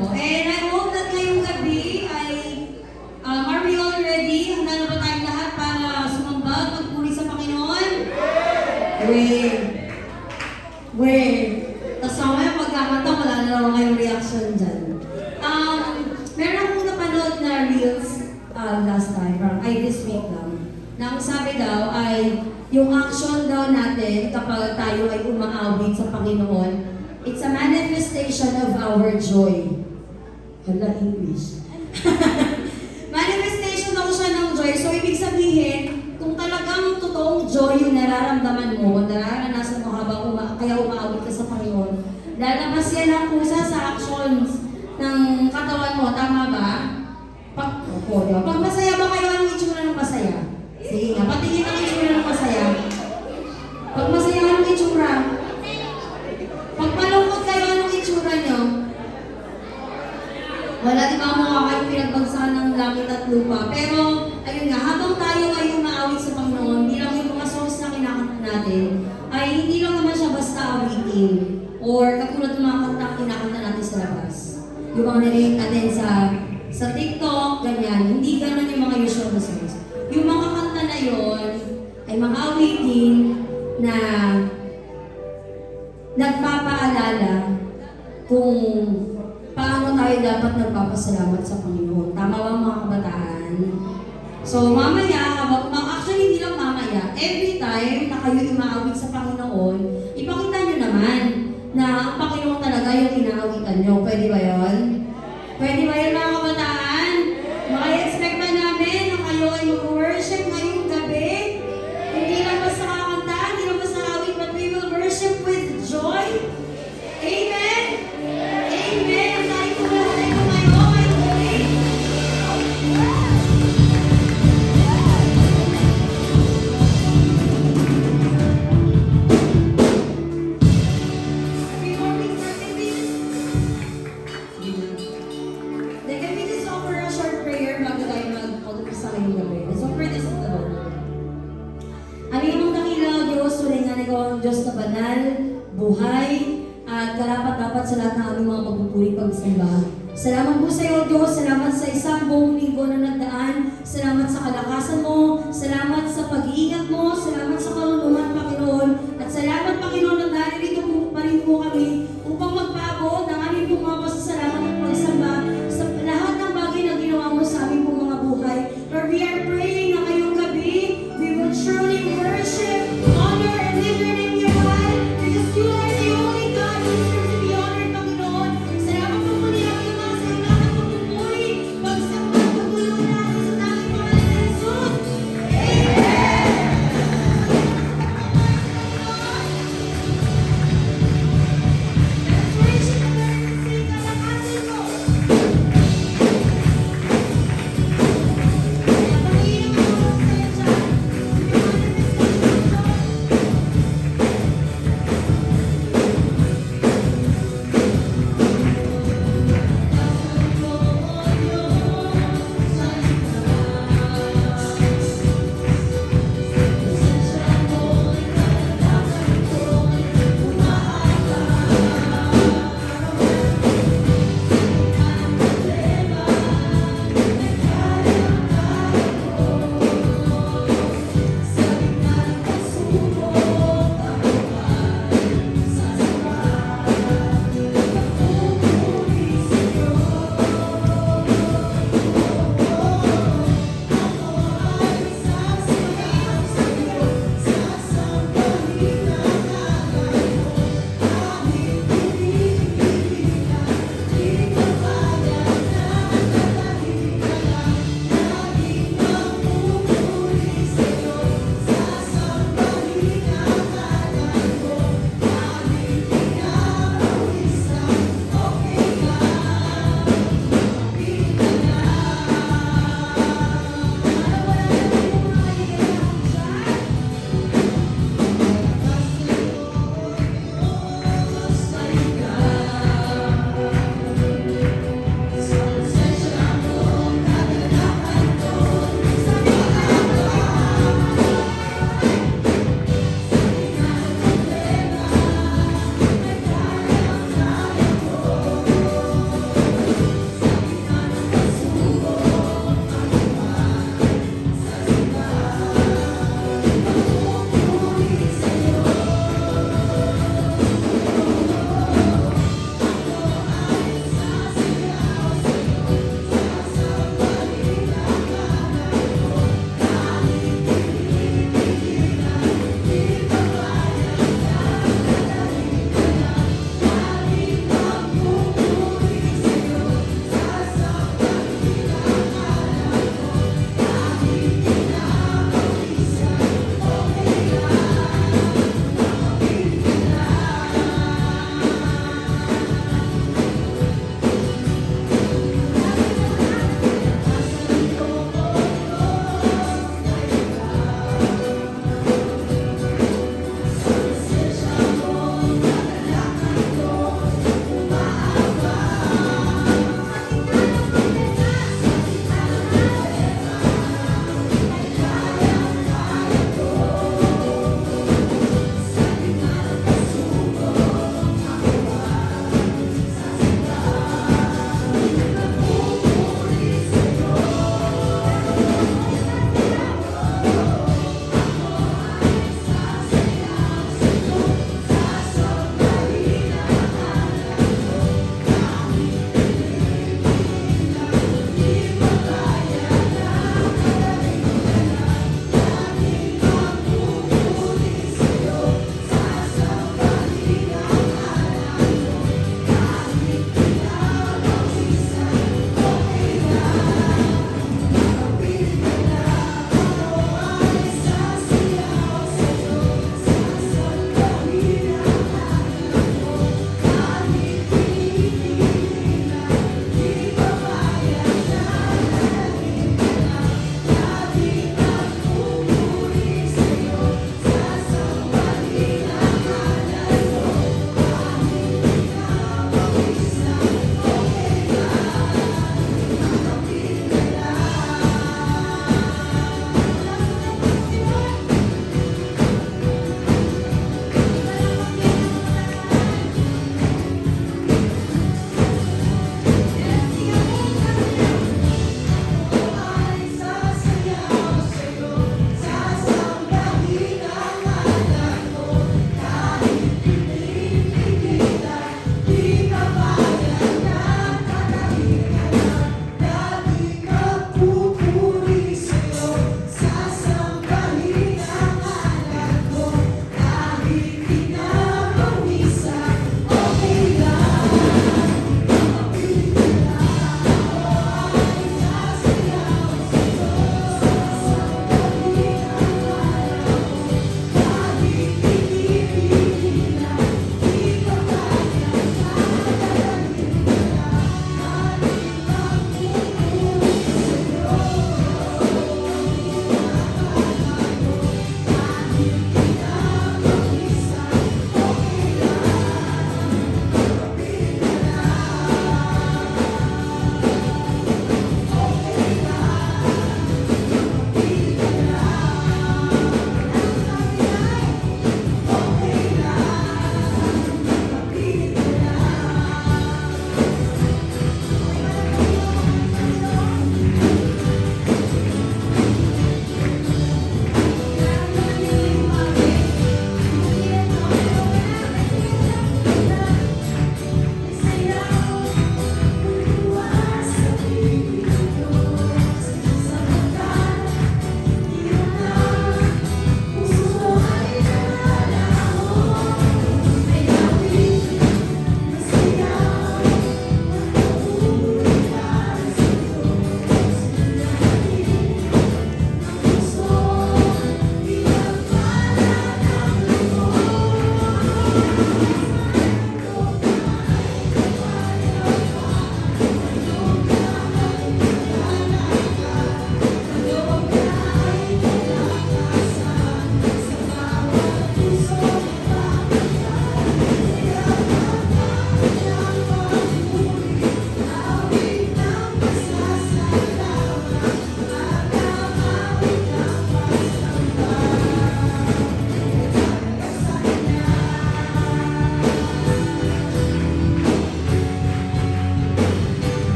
po. And I hope that ngayong gabi ay, are we all ready? Handa na ba tayong lahat para sumamba at magpuri sa Panginoon? Wait. Tapos mamaya pagkakanta, wala na naman kayong reaction dyan. Meron akong napanood na reels last time, this week lang. Na ang sabi daw ay, yung action daw natin kapag tayo ay umaawit sa Panginoon, it's a manifestation of our joy. Hala, English. Manifestation daw siya ng joy. So, ibig sabihin, kung talagang totoong joy yung nararamdaman mo, nararanasan mo habang kaya umaawit ka sa Panginoon, lalabas yan ang kusa sa actions ng katawan mo. Tama ba? Diba? Pag masaya ba kayo, anong itsura ng masaya? Sige nga, patingin ang itsura ng masaya. Pag masaya, anong itsura? Pag malungkot kayo, anong itsura nyo? Wala, di ba mukha kayong pinagbagsakan ng langit at lupa. Pero, ayun nga, habang tayo ay umaawit sa Panginoon, bilang yung mga songs na kinakanta natin, ay hindi lang naman siya basta awitin. Or katulad ng mga kanta kinakanta natin sa labas. Yung mga narinig natin sa TikTok, ganyan. Hindi ganun yung mga usual na songs. Yung mga kanta na yon ay mga awitin na nagpapaalala kung paano tayo dapat nagpapasalamat sa Panginoon. Tama ba mga kabataan? So mamaya, actually hindi lang mamaya, every time na kayo umaawit sa Panginoon, ipakita nyo naman na ang Panginoon talaga yung inaawitan nyo. Pwede ba yun? Pwede ba yun mga kabataan? Maka-expect ba namin na kayo ay mag-worship ngayong gabi? Hindi lang basta kakanta, hindi lang basta awit, but we will worship with joy. Amen? Amen! Ang tayo po lahat ay kumayo ngayong gabi. Before we start with this, can we just offer a short prayer bago tayo mag-umpisa ngayong gabi? Let's offer this to the Lord. Aming amang dakila, Diyos, tulingan ikaw ang Diyos na banal, buhay, at karapat-dapat sa lahat ng aming mga pagpupuri pagsamba. Salamat po sa iyo, Diyos. Salamat sa isang buong linggo na nagdaan. Salamat sa kalakasan mo. Salamat sa pag-iingat mo. Salamat sa karunungan, Panginoon. At salamat, Panginoon, na naririto po pa rin po kami upang magpaabot ng aming pong mga pasasalamat at pagsamba sa lahat ng bagay na ginawa mo sa aming pong mga buhay. Lord, we are praying na ngayong gabi, we will surely worship, honor, and lift your name your high, because you are the only God who deserves to be honored, Panginoon. Salamat po muli ang iyong mga sa lahat ng pagpupuri, pagsamba, pagtulungan natin sa tanging pangalan ni Jesus. Amen!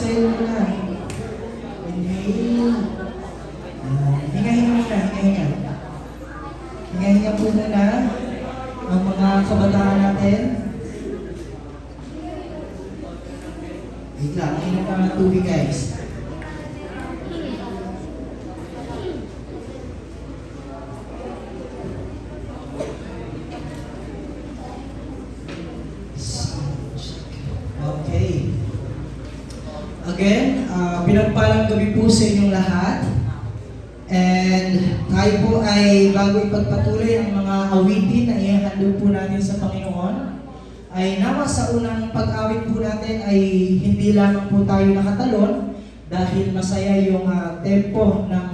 exhale muna. Inhale. Hinga-hinga muna, hinga-hinga. Hinga-hinga po muna ang mga kabataan natin. Wait lang, hinga pa ng tubig guys. Okay. Again, pinagpalang gabi po sa inyong lahat. And tayo po ay bago ipagpatuloy ang mga awitin na ihahandog po natin sa Panginoon, ay nawa sa unang pag-awit po natin ay hindi lamang po tayo nakatalon dahil masaya yung tempo ng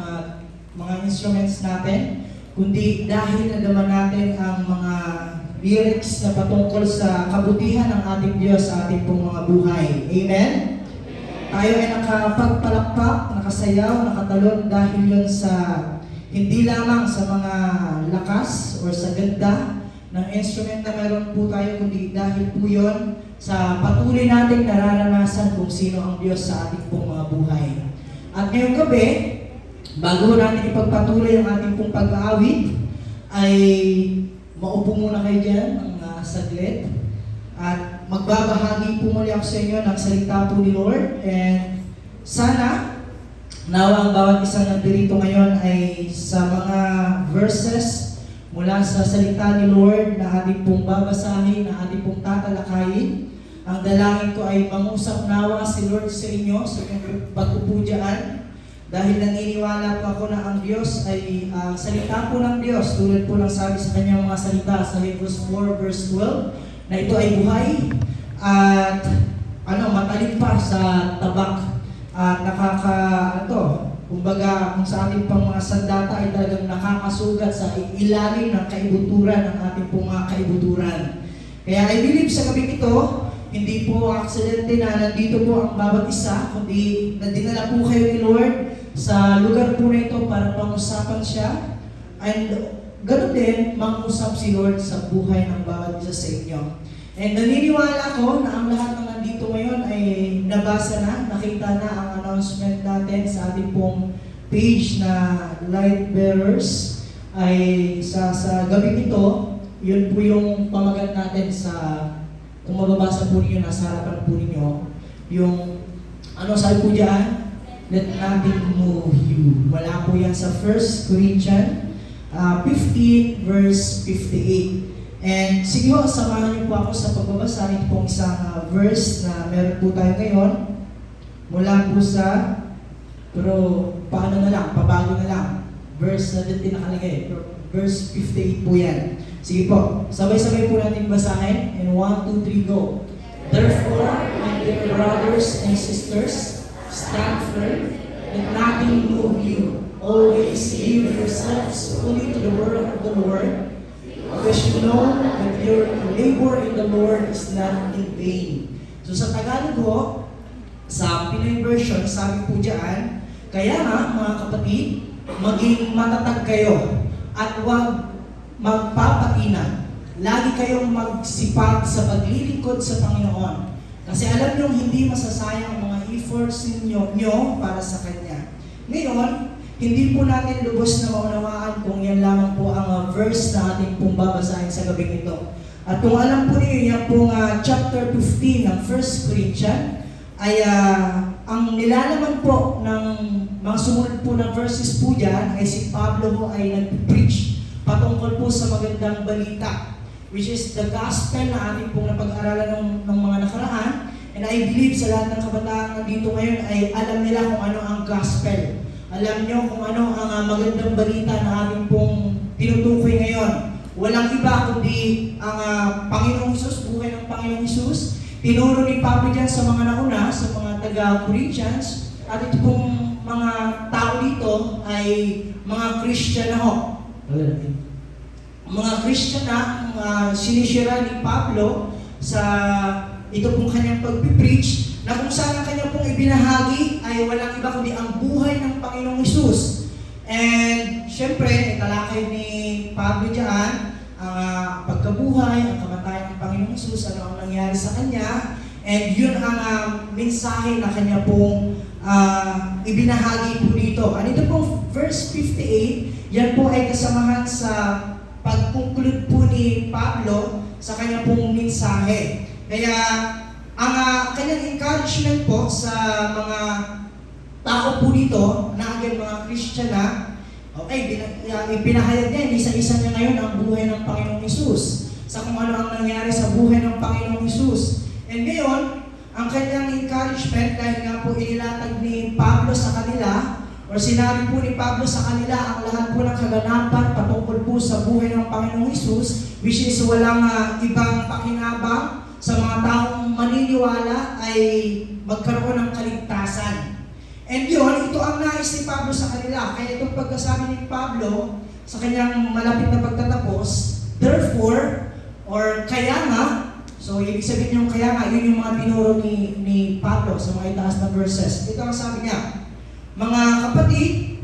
mga instruments natin, kundi dahil nadaman natin ang mga lyrics na patungkol sa kabutihan ng ating Diyos sa ating pong mga buhay. Amen? Tayo ay nakapagpalakpak, nakasayaw, nakatalon dahil yun sa hindi lamang sa mga lakas o sa ganda ng instrument na meron po tayo, kundi dahil po yun sa patuloy nating nararanasan kung sino ang Diyos sa ating pong mga buhay. At ngayong gabi, bago natin ipagpatuloy ang ating pong pag-aawit, ay maupo muna kayo dyan ng saglit. At magbabahagi po muli ako sa inyo ng salita po ni Lord. And sana, nawa ang bawat isang nandito ngayon ay sa mga verses mula sa salita ni Lord na ating pong babasahin, na ating pong tatalakayin. Ang dalangin ko ay mangusap nawa si Lord sa inyo sa inyong pag-upo dyan. Dahil naniniwala po ako na ang Diyos ay salita po ng Diyos, tulad po ng sabi sa kanyang mga salita sa Hebrews 4 verse 12, na ito ay buhay at matalim pa sa tabak at kumbaga kung sa ating pang mga sandata ay talagang nakakasugat sa ilalim ng kaibuturan ng ating pong mga kaibuturan. Kaya I believe sa gabi ito, hindi po aksidente na nandito po ang bawat isa, kundi na dinala po kayo ni Lord sa lugar po na ito para pang-usapan siya. And ganoon din, mang-usap si Lord sa buhay ng bawat isa sa inyo. And naniniwala ko na ang lahat ng nandito ngayon ay nabasa na, nakita na ang announcement natin sa ating pong page na Light Bearers. Ay sa gabi ito, yun po yung pamagat natin sa, kung mababasa po ninyo, nasa harapan po ninyo, yung, sabi po dyan, let nothing move you. Wala po yan sa 1 Corinthians 15 verse 58. And sige po, samahan niyo po ako sa pagbabasa. Ito pong isang verse na meron po tayo ngayon. Mula po sa, pero paano na lang, pabago na lang. Verse 17 nakalagay. Verse 58 po yan. Sige po, sabay-sabay po natin basahin. And 1, 2, 3, go. Therefore, my dear brothers and sisters, stand firm, let nothing move you. Always give yourselves fully to the word of the Lord, because you know that your labor in the Lord is not in vain. So sa Tagalog po, sa Pinoy version, sabi po dyan, kaya nga mga kapatid, maging matatag kayo at huwag magpapatina. Lagi kayong magsipag sa paglilingkod sa Panginoon. Kasi alam nyo hindi masasayang ang mga efforts nyo para sa Kanya. Ngayon, hindi po natin lubos na maunawaan kung yan lamang po ang verse na ating pong babasahin sa gabing ito. At kung alam po niyo, yan pong chapter 15 ng 1 Corinthians, ay ang nilalaman po ng mga sumunod po na verses po dyan, ay si Pablo po ay nag-preach patungkol po sa magandang balita, which is the gospel na ating pong napag-aralan ng mga nakaraan. And I believe sa lahat ng kabataan nandito ngayon ay alam nila kung ano ang gospel. Alam nyo kung ano ang magandang balita na ating pong tinutukoy ngayon. Walang iba kundi ang Panginoong Hesus, buhay ng Panginoong Hesus. Tinuro ni Pablo dyan sa mga nauna, sa mga taga-Corinthians. At ito pong mga tao dito ay mga Christian na ho. Mga Christian na sinisira ni Pablo sa ito pong kanyang pag-preach, na kung saan ang kanyang pong ibinahagi ay walang iba kundi ang buhay ng Panginoong Hesus. And syempre, italakay ni Pablo dyan ang pagkabuhay, ang kamatayan ng Panginoong Hesus, ano ang nangyari sa kanya. And yun ang mensahe na kanya pong ibinahagi po dito. And ito pong verse 58, yan po ay kasamahan sa pag-conclude po ni Pablo sa kanya pong mensahe. Kaya ang kanyang encouragement po sa mga tao po dito na again mga Christian na, okay, ipinahayag niya, isa-isa niya ngayon ang buhay ng Panginoong Hesus sa kung ano ang nangyari sa buhay ng Panginoong Hesus. And ngayon, ang kanyang encouragement, dahil nga po inilatag ni Pablo sa kanila, o sinabi po ni Pablo sa kanila ang lahat po ng kaganapan patungkol po sa buhay ng Panginoong Hesus, which is walang ibang pakinabang sa mga taong maniniwala ay magkaroon ng kaligtasan. And yun, ito ang nais ni Pablo sa kanila. Kaya itong pagkasabi ni Pablo sa kanyang malapit na pagtatapos, therefore, or kaya nga, so ibig sabihin yung kaya nga, yun yung mga tinuro ni Pablo sa mga itaas na verses. Ito ang sabi niya, mga kapatid,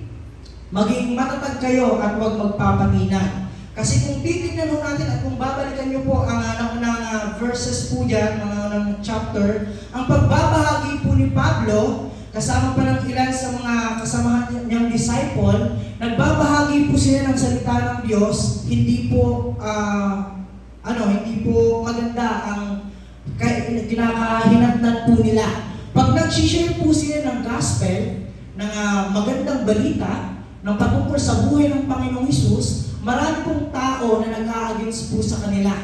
maging matatag kayo at huwag magpapatinag. Kasi kung titignan mo natin at kung babalikan niyo po ang unang verses po dyan, mga unang chapter, ang pagbabahagi po ni Pablo, kasama pa ng ilan sa mga kasamahan niyang disciple, nagbabahagi po sila ng salita ng Diyos, hindi po maganda ang kinakahinatnan po nila. Pag nag-share po sila ng gospel, ng magandang balita, ng patungkol sa buhay ng Panginoong Hesus, marami pong tao na nag-a-against po sa kanila.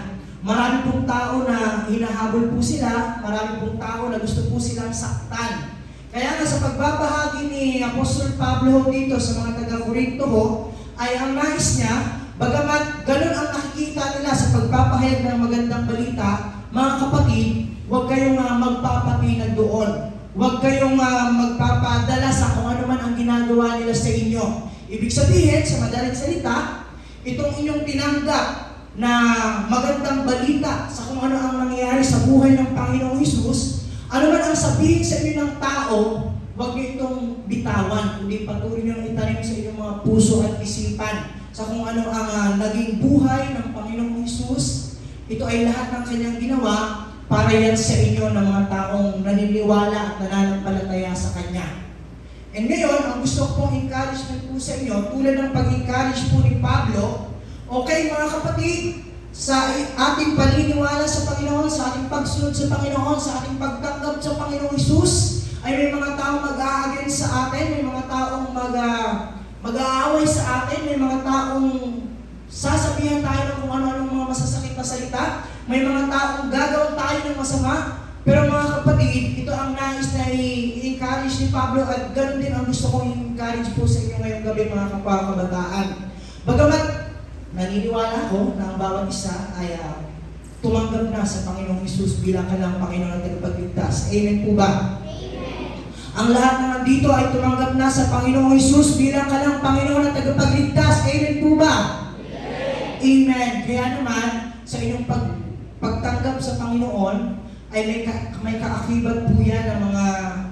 Marami pong tao na hinahabol po sila, marami pong tao na gusto po silang saktan. Kaya nga sa pagbabahagi ni Apostol Pablo dito sa mga taga-Corinto ay ang nais niya, bagamat ganun ang nakikita nila sa pagpapahayag ng magandang balita, mga kapatid, huwag kayong magpapatinag doon. Huwag kayong magpapadala sa kung ano man ang ginagawa nila sa inyo. Ibig sabihin, sa madaling salita, itong inyong tinanggap na magandang balita sa kung ano ang nangyayari sa buhay ng Panginoong Hesus, ano man ang sabihin sa inyo ng tao, huwag niyo itong bitawan, kundi patuloy niyo itanim sa inyong mga puso at isipan sa kung ano ang naging buhay ng Panginoong Hesus. Ito ay lahat ng kanyang ginawa para yan sa inyo ng mga taong naniniwala at nananampalataya sa Kanya. And ngayon, ang gusto kong encouragement po sa inyo, tulad ng pag-encourage po ni Pablo, okay mga kapatid, sa ating paniniwala sa Panginoon, sa ating pagsunod sa Panginoon, sa ating pagtanggap sa Panginoong Hesus, ay may mga taong mag-a-against sa atin, may mga taong mag-aaway sa atin, may mga taong sasabihan tayo ng kung ano-anong mga masasakit na salita, may mga taong gagawin tayo ng masama, pero mga kapatid, ito ang nais na i-encourage ni Pablo at ganoon din ang gusto kong i-encourage po sa inyo ngayong gabi mga kapakabataan. Bagamat naniniwala ko na ang bawat isa ay tumanggap na sa Panginoong Hesus bilang kanilang Panginoon at tagapagligtas. Amen po ba? Amen. Ang lahat na nandito ay tumanggap na sa Panginoong Hesus bilang kanilang Panginoon at tagapagligtas. Amen po ba? Amen. Amen. Kaya naman, sa inyong pagtanggap sa Panginoon, ay may kaakibat po yan ng mga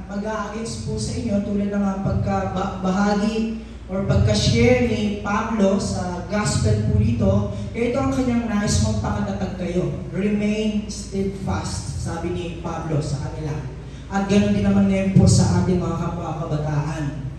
mag-a-against po sa inyo tulad ng pagkabahagi or pagka-share ni Pablo sa gospel po dito. Kaya ito ang kanyang nais, magpakatatag kayo. Remain steadfast, sabi ni Pablo sa kanila. At ganoon din naman ngayon po sa ating mga kabataan.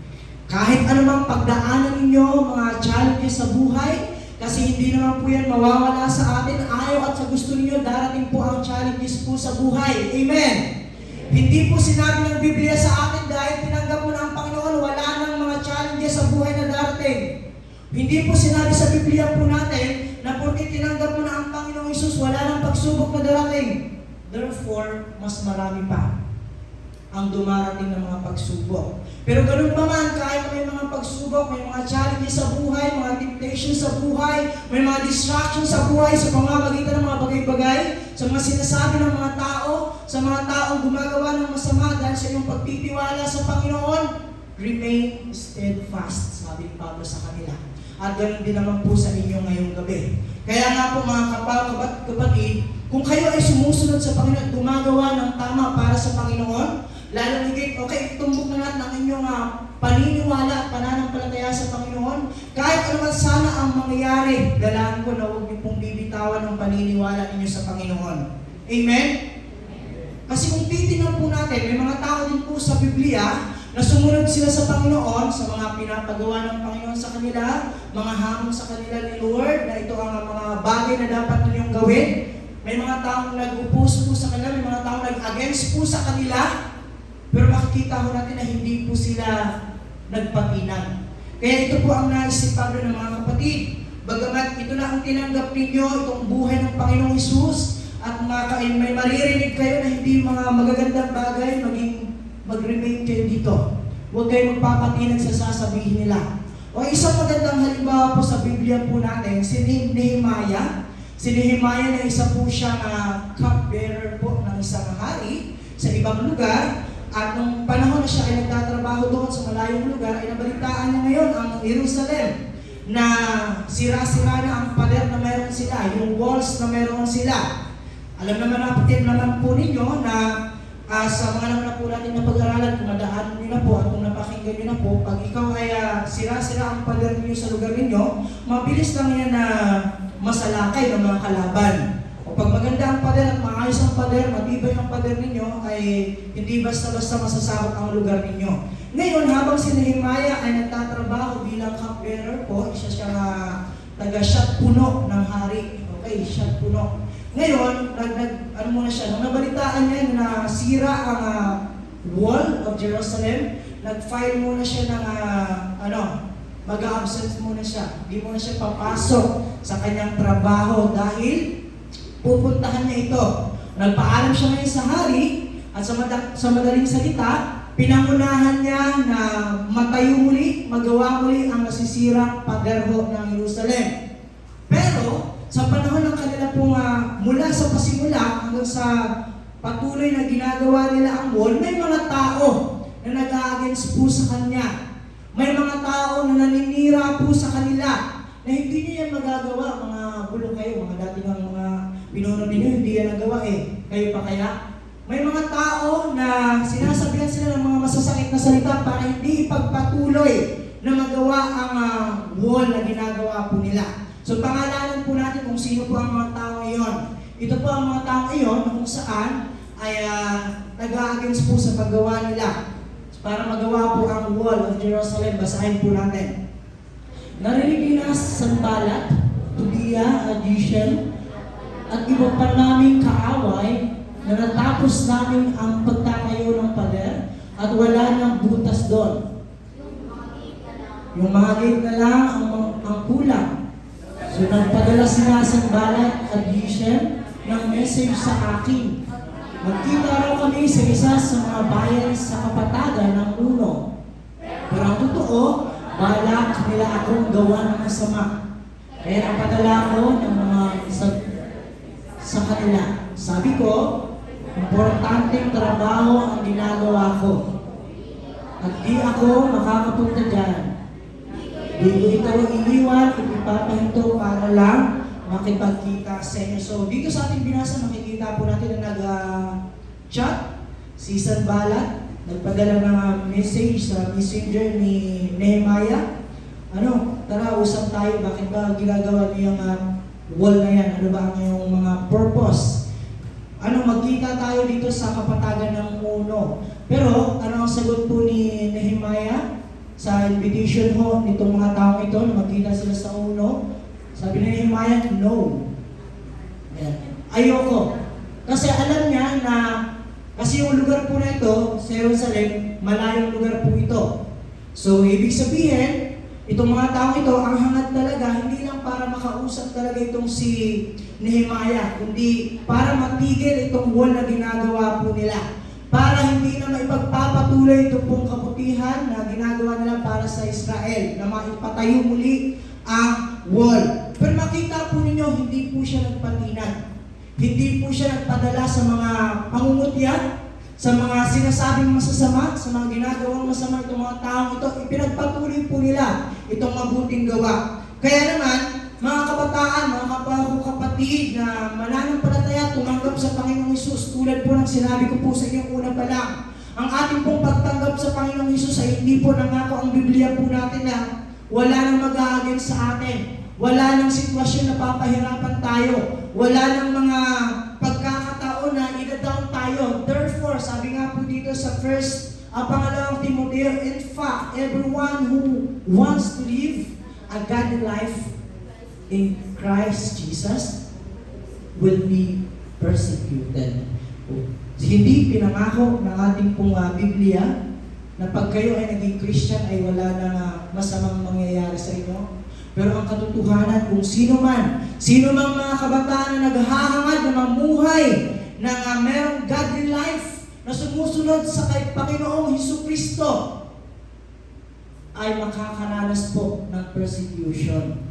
Kahit anumang pagdaanan ninyo, mga challenges sa buhay, kasi hindi naman po yan mawawala sa atin. Ayaw at sa gusto niyo, darating po ang challenges po sa buhay. Amen! Hindi po sinabi ng Biblia sa atin dahil tinanggap mo na ang Panginoon, wala nang mga challenges sa buhay na darating. Hindi po sinabi sa Biblia po natin na porque tinanggap mo na ang Panginoong Hesus, wala nang pagsubok na darating. Therefore, mas marami pa ang dumarating ng mga pagsubok. Pero ganun pa man, kahit may mga pagsubok, may mga challenges sa buhay, mga temptations sa buhay, may mga distractions sa buhay sa pamamagitan ng mga bagay-bagay, sa mga sinasabi ng mga tao, sa mga taong gumagawa ng masama dahil sa iyong pagtitiwala sa Panginoon, remain steadfast, sabi ni Pablo sa kanila. At ganun din naman po sa inyo ngayong gabi. Kaya nga po mga kapatid, kung kayo ay sumusunod sa Panginoon at gumagawa ng tama para sa Panginoon, lalo higit, okay, tumbok na natin ang inyong paniniwala at pananampalataya sa Panginoon. Kahit ano man sana ang mangyayari, dalaan ko na huwag niyo pong bibitawan ang paniniwala ninyo sa Panginoon. Amen? Kasi kung sa Biblia na sumunod sila sa Panginoon, sa mga pinapagawa ng Panginoon sa kanila, mga hamon sa kanila ni Lord, na ito ang mga bagay na dapat ninyong gawin. May mga taong nag-oppose po sa kanila, may mga taong nag-against po sa kanila, pero makikita ho natin na hindi po sila nagpatinag. Kaya ito po ang nais ni Pablo ng mga kapatid. Bagamat ito na ang tinanggap ninyo, itong buhay ng Panginoong Hesus, at may maririnig kayo na hindi mga magagandang bagay, mag-remain kayo dito. Huwag kayo magpapatinag sa sasabihin nila. O isang magandang halimbawa po sa Biblia po natin, si Nehemiah. Si Nehemiah na isa po siyang cupbearer po ng isang hari sa ibang lugar. At nung panahon na siya ay nagtatrabaho doon sa malayong lugar, ay nabalitaan niya ngayon ang Jerusalem na sira-sira na ang pader na meron sila, yung walls na meron sila. Alam naman po ninyo na sa mga naman na po natin na pag-aralan, kung nadaan nyo na po at kung napakinggan nyo na po, pag ikaw ay sira-sira ang pader ninyo sa lugar ninyo, mabilis lang yan na masalakay ng mga kalaban. O pag maganda ang pader at maayos ang pader, matibay ang pader ninyo, ay hindi basta-basta masasakot ang lugar ninyo. Ngayon, habang si Nehemiah ay nagtatrabaho bilang cupbearer po, isa siya taga-shot puno ng hari. Okay, shot puno. Ngayon, ano muna siya, nung nabalitaan niya na sira ang wall of Jerusalem, nag-file muna siya ng mag-absent muna siya. Hindi muna siya papasok sa kanyang trabaho dahil pupuntahan niya ito. Nagpaalam siya ngayon sa hari at sa madaling salita, pinangunahan niya na matayo muli, magawa muli ang nasisirang paderho ng Jerusalem. Pero, sa panahon ng kanila pong mula sa pasimula hanggang sa patuloy na ginagawa nila ang wall, may mga tao na nag-against po sa kanya. May mga tao na naninira po sa kanila na hindi niya yan magagawa. Mga bulong kayo, mga dati ng mga pinuno ninyo, hindi yan nagawa Kayo pa kaya? May mga tao na sinasabihan sila ng mga masasakit na salita para hindi ipagpatuloy na magawa ang wall na ginagawa po nila. So pangalanan po natin kung sino po ang mga tao iyon. Ito po ang mga tao iyon na kung saan ay nag-a-against po sa paggawa nila. Para magawa po ang wall of Jerusalem, basahin po natin. Narinig ni Sanballat, Tobia, Geshem, at iba pa naming kaaway na natapos namin ang pagtatayo ng pader at wala nang butas doon. Yung mga gate na lang ang kulang. So nagpadala si Sanballat at Geshem ng message sa akin. Magkita raw kami sa isa sa mga bayan sa kapatagan ng Uno. Pero ang totoo, balak nila akong gawa ng masama. Kaya napadala ko ng mga sa kanila. Sabi ko, importanteng trabaho ang ginagawa ko. At di ako makakapunta dyan. Di ko ito iniwan, ipapahinto para lang makipagkita sa inyo. So dito sa ating binasa, makikita po natin na nag-chat si Sanballat, nagpadala ng message sa messenger ni Nehemiah. Tara, usap tayo, bakit ba ginagawa niyo yung wall na yan? Ano ba ang iyong mga purpose? Magkita tayo dito sa kapatagan ng Uno. Pero, ano ang sagot po ni Nehemiah sa invitation ho nitong mga taong ito na magkita sila sa Uno? Sabi ni Nehemiah, no. Ayan. Ayoko. Kasi alam niya na, kasi yung lugar po na ito, sa Jerusalem, malayong lugar po ito. So, ibig sabihin, itong mga taong ito, ang hangad talaga, hindi lang para makausap talaga itong si Nehemiah, kundi para matigil itong wall na ginagawa po nila. Para hindi na maipagpapatuloy itong pong kabutihan na ginagawa nila para sa Israel, na maipatayo muli ang wall. Pero makita po ninyo, hindi po siya nagpatinag. Hindi po siya nagpadala sa mga pangungutya, sa mga sinasabing masasama, sa mga ginagawang masama itong mga taong ito. Ipinagpatuloy po nila itong mabuting gawa. Kaya naman, mga kabataan, mga kapatid na mananampalataya, tumanggap sa Panginoong Hesus, tulad po ng sinabi ko po sa inyo una pa lang, ang ating pong pagtanggap sa Panginoong Hesus ay hindi po nangako ang Biblia po natin na wala nang mag-a-against sa atin. Wala nang sitwasyon na papahirapan tayo. Wala nang mga pagkakataon na ida-down tayo. Therefore, sabi nga po dito sa 1 Ang pangalawang Timoteo, in fact, everyone who wants to live a godly life in Christ Jesus will be persecuted. Hindi pinangako ng ating pong Biblia na pag kayo ay naging Christian ay wala na masamang mangyayari sa inyo. Pero ang katotohanan kung sino mang mga kabataan na naghahangad na mamuhay ng merong godly life na sumusunod sa kay Panginoong Hesukristo ay makakaranas po ng persecution.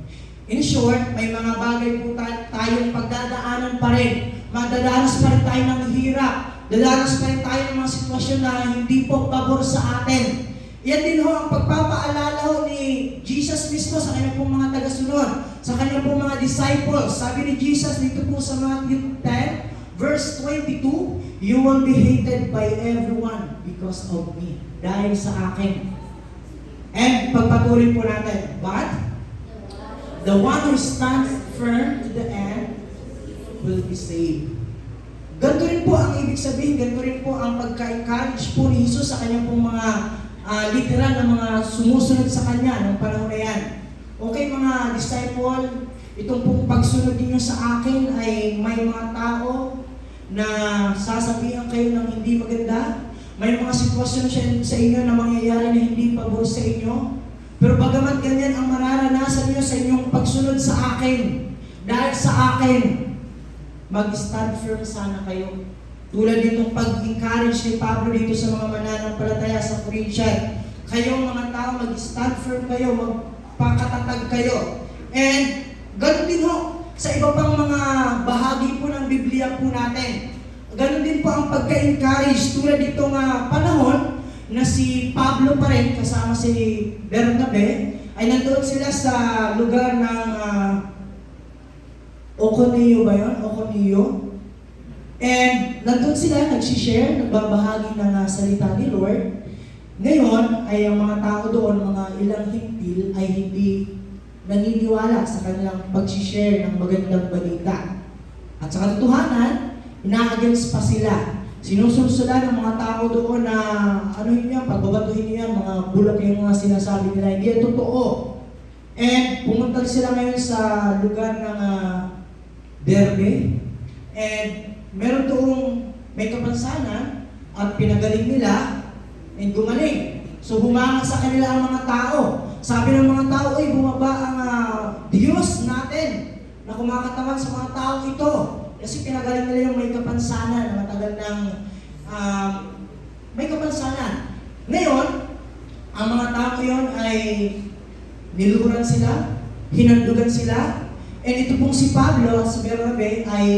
In short, may mga bagay po tayong pagdadaanan pa rin. Madadanas pa rin tayo ng hirap. Dadanas pa rin tayo ng mga sitwasyon na hindi po pabor sa atin. Yan din ho ang pagpapaalala ho ni Jesus mismo sa kanyang pong mga tagasunod, sa kanyang pong mga disciples. Sabi ni Jesus dito po sa Matthew 10, verse 22, "You will be hated by everyone because of me." Dahil sa akin. And pagpatuloy po natin, but the one who stands firm to the end will be saved. Ganito rin po ang ibig sabihin, ganito rin po ang pagka-encourage po ni Jesus sa kanyang pong mga literal na mga sumusunod sa kanya ng panahon na yan. Okay mga disciple, itong pong pagsunod ninyo sa akin ay may mga tao na sasabihan kayo ng hindi maganda. May mga sitwasyon sa inyo na mangyayari na hindi pabor sa inyo. Pero bagamat ganyan ang mararanasan niyo sa inyong pagsunod sa akin, dahil sa akin, mag-stand firm sana kayo. Tulad ditong pag-encourage ni Pablo dito sa mga mananampalataya sa Corinthian. Kayong mga tao, mag-stand firm kayo, magpakatatag kayo. And ganoon din ho, sa iba pang mga bahagi po ng Biblia po natin. Ganoon din po ang pagka-encourage. Tulad ditong panahon na si Pablo pa rin, kasama si Bernabe, ay nandoon sila sa lugar ng Oconio ba yun? Oconio. And nandun sila, nagsishare, nagbabahagi ng salita ni Lord. Ngayon, ay ang mga tao doon, mga ilang hintil, ay hindi naniniwala sa kanilang pag-share ng magandang balita. At sa katotohanan, ina-against pa sila. Sinusulsulan ng mga tao doon na, ano yun yan, pagbabatuhin yan, mga bulag yung mga sinasabi nila, hindi yan totoo. And pumunta sila ngayon sa lugar ng Derbe. And meron doong may kapansanan at pinagaling nila and gumaling. So humanga sa kanila ang mga tao. Sabi ng mga tao, ay bumaba ang Diyos natin na kumakatawan sa mga tao ito. Kasi pinagaling nila yung may kapansanan na matagal ng may kapansanan. Ngayon, ang mga tao yon ay niluhuran sila, hinandugan sila, and ito pong si Pablo at si Bernabe ay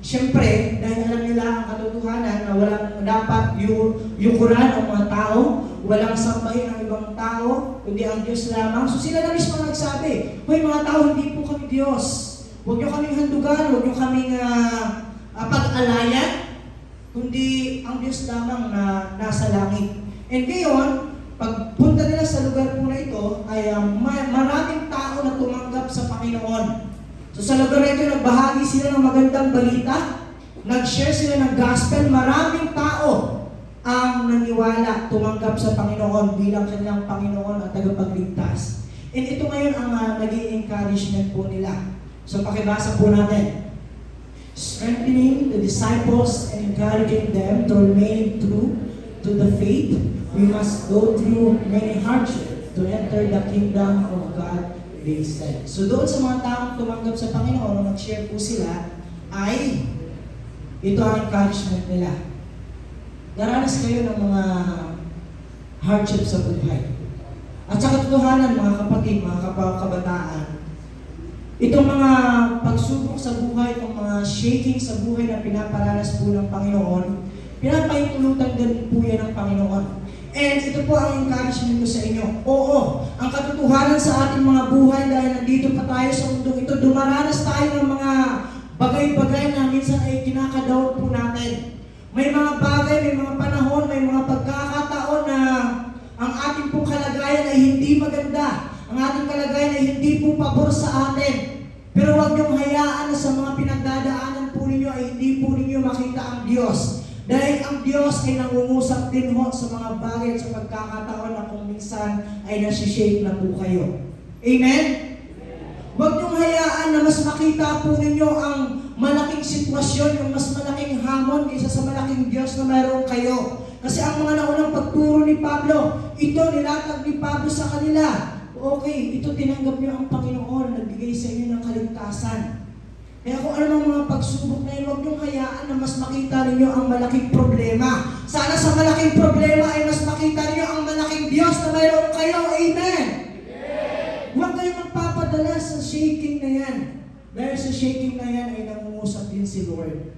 siyempre, dahil alam nila ang katotohanan na walang dapat yukuran ang mga tao, walang sambahin ang ibang tao, kundi ang Diyos lamang. So sila na mismo nagsabi, "Hoy mga tao, hindi po kami Diyos. Huwag nyo kaming handugan, huwag nyo kaming pag-alayan, kundi ang Diyos lamang na nasa langit." And ngayon, pagpunta nila sa lugar po na ito, ay maraming tao na tumanggap sa Panginoon. So sa lugar na ito, nagbahagi sila ng magandang balita, nag-share sila ng gospel, maraming tao ang naniwala, tumanggap sa Panginoon bilang kanilang Panginoon at tagapagligtas. And ito ngayon ang naging encouragement po nila. So pakibasa po natin. Strengthening the disciples and encouraging them to remain true to the faith, we must go through many hardships to enter the kingdom of God, they said. So doon sa mga taong tumanggap sa Panginoon, nung nag-share po sila, ay ito ang encouragement nila. Daranas kayo ng mga hardships sa buhay. At sa katotohanan, mga kapatid, mga kabataan, itong mga pagsubok sa buhay, itong mga shaking sa buhay na pinaparanas po ng Panginoon, pinapahintulutan din po yan ng Panginoon. And ito po ang encouragement ko sa inyo. Oo, ang katotohanan sa ating mga buhay dahil nandito pa tayo sa mundong ito, dumaranas tayo ng mga bagay-bagay na minsan ay kinakadaon po natin. May mga bagay, may mga panahon, may mga pagkakataon na ang ating pong kalagayan ay hindi maganda. Ang ating kalagayan ay hindi po pabor sa atin. Pero huwag niyong hayaan na sa mga pinagdadaanan po ninyo ay hindi po ninyo makita ang Diyos. Dahil ang Diyos ay nangungusap din ho sa mga bagay at sa pagkakataon na kung minsan ay nasishake na po kayo. Amen? Huwag niyong hayaan na mas makita po ninyo ang malaking sitwasyon, yung mas malaking hamon kaysa sa malaking Diyos na mayroon kayo. Kasi ang mga naunang pagturo ni Pablo, ito nilatag ni Pablo sa kanila. Okay, ito tinanggap niyo ang Panginoon, nagbigay sa inyo ng kaligtasan. Kaya kung ano mga pagsubok na yun, huwag niyong hayaan na mas makita ninyo ang malaking problema. Sana sa malaking problema ay mas makita ninyo ang malaking Diyos na mayroon kayo. Amen! Huwag kayong magpapadala sa shaking na yan. Dahil sa shaking na yan ay nangungusap din si Lord.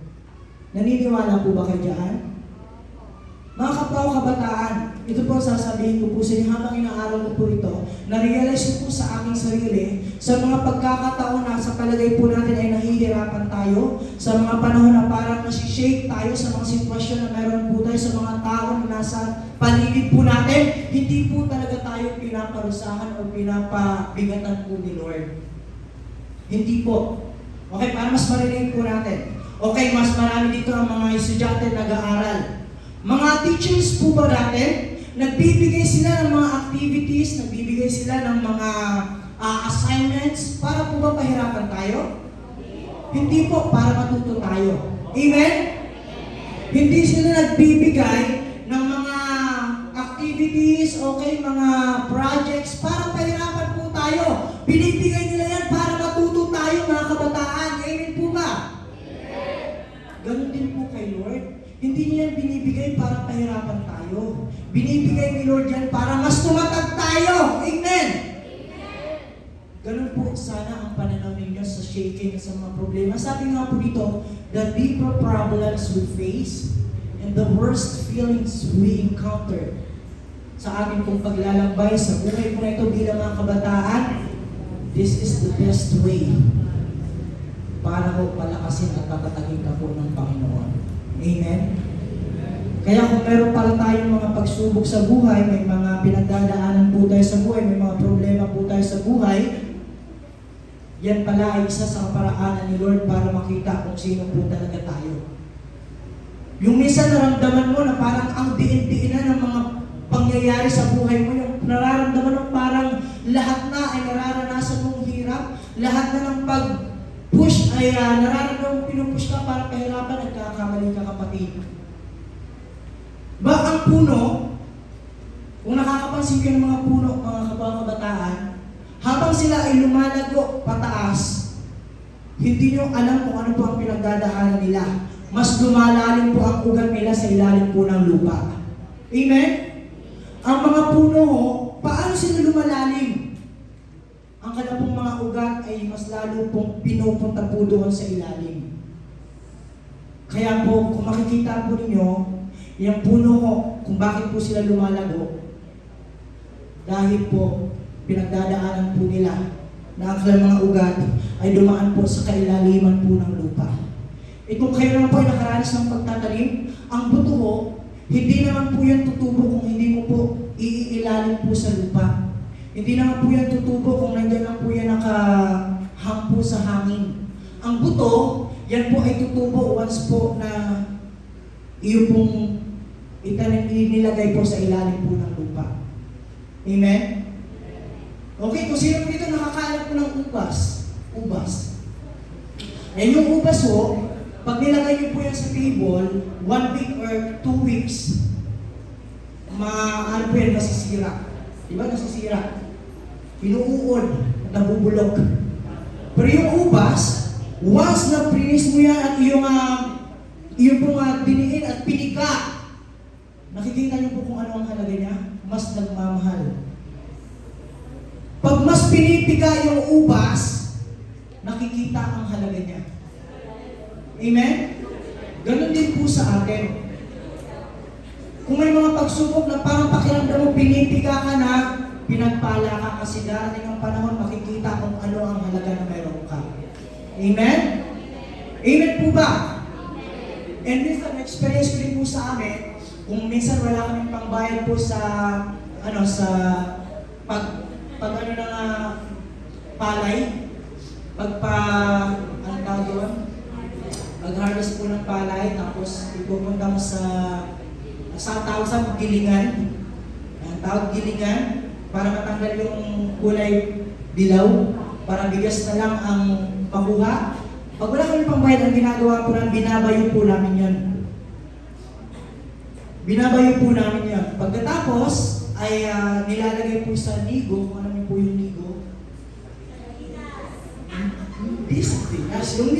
Naniniwala po ba kayo dyan? Mga kapwa kabataan, ito po ang sasabihin ko po sa inyo habang inaaral ko po ito, na-realize ko po sa aking sarili, sa mga pagkakataon na sa palagay po natin ay nahihirapan tayo, sa mga panahon na parang nasishake tayo sa mga sitwasyon na meron po tayo sa mga tao na nasa paligid po natin, hindi po talaga tayo pinaparusahan o pinapabigatan po ni Lord. Hindi po. Okay, para mas marinig po natin. Okay, mas marami dito ang mga estudyante nag-aaral. Mga teachers po ba natin, nagbibigay sila ng mga activities, nagbibigay sila ng mga assignments para po ba pahirapan tayo? Hindi po, para matuto tayo. Amen? Hindi sila nagbibigay ng mga activities, okay, mga projects para pahirapan po tayo. Binibigay nila yan para matuto tayo mga kabataan. Amen po ba? Ganun din po kay Lord. Hindi niya yan binibigay para pahirapan tayo. Binibigay ni Lord yan para mas tumatag tayo. Amen! Ganun po sana ang pananaw ninyo sa shaking at sa mga problema. Sabi nga po dito, the deeper problems we face and the worst feelings we encounter sa ating pong paglalakbay sa buhay po na ito bilang mga kabataan, this is the best way para ho palakasin at patatagin ka po ng Panginoon. Amen? Kaya kung meron pala tayong mga pagsubok sa buhay, may mga pinagdadaanan po tayo sa buhay, may mga problema po tayo sa buhay, yan pala ay isa sa kaparaanan ni Lord para makita kung sino po talaga tayo. Yung minsan naramdaman mo na parang ang diin-diin na ng mga pangyayari sa buhay mo, yung nararamdaman mo parang lahat na ay nararanasan mong hirap, lahat na ng pag-push ay nararamdaman mong pinupush ka para pahirapan, nagkakamali ka kapatid. Ba ang puno, kung nakakapansin kayo ng mga puno, mga kabataan, habang sila ay lumalago pataas, hindi nyo alam kung ano po ang pinagdadaanan nila. Mas lumalalim po ang ugat nila sa ilalim po ng lupa. Amen? Ang mga puno, paano sila lumalalim? Ang kanilang pong mga ugat ay mas lalo pong pinupunta po doon sa ilalim. Kaya po, kung makikita po ninyo, yung puno ko, kung bakit po sila lumalago, dahil po, pinagdadaanan po nila na ang kanilang mga ugat ay dumaan po sa kailaliman po ng lupa. Kung kayo naman po ay nakaranas ng pagtatanim, ang buto ho, hindi naman po yan tutubo kung hindi mo po iilalim po sa lupa. Hindi naman po yan tutubo kung nandiyan lang po yan nakahang po sa hangin. Ang buto, yan po ay tutubo once po na iyo pong nilagay po sa ilalim po ng lupa. Amen? Okay, kung sino po dito nakakalat po ng ubas. Yan yung ubas ho, pag nilagay niyo po yan sa table, 1 week or 2 weeks, ano po yan, masisira. Diba nasisira? Inuuod at nabubulok. Pero yung ubas, once na prinis mo yan at iyong pong diniin at pinika, nakikita niyo po kung ano ang halaga niya, mas nagmamahal. Pag mas pinipika yung ubas, nakikita ang halaga niya. Amen? Ganon din po sa atin. Kung may mga pagsubok na parang pakiramdam mo, pinipika ka na, pinagpala ka kasi darating ang panahon, makikita kung ano ang halaga na meron ka. Amen? Amen po ba? And this an experience ko din po sa amin, kung minsan wala kaming pangbayad po sa palay, ang tawag doon? mag-harvest po ng palay, tapos ipupunta mo sa tawag sa gilingan. Ang tawag gilingan, para matanggal yung kulay dilaw, para bigas na lang ang pakuha. Pag wala kami pambayad, ang ginagawa po namin, binabayo po namin yan. Binabayo po namin yan. Pagkatapos, ay nilalagay po sa nigo, kung ano po yung nigo. Hindi sa Pinas. Yung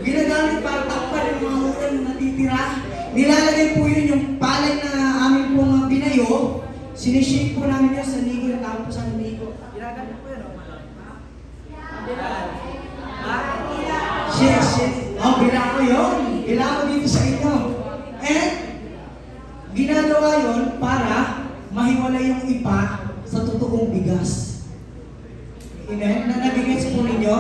ginagamit para takpan yung mga ulan na natitira. Nilalagay po yun yung palay na amin pong binayo. Sinishake po namin yun sa nigo, yung tawag po sa nigo. Ginagamit po yun. Shit. Oh, bila ko yun. Bila ko dito sa inyo. And, ginagawa yun para mahiwalay yung ipa sa totoong bigas. Amen? Nabigay po ninyo?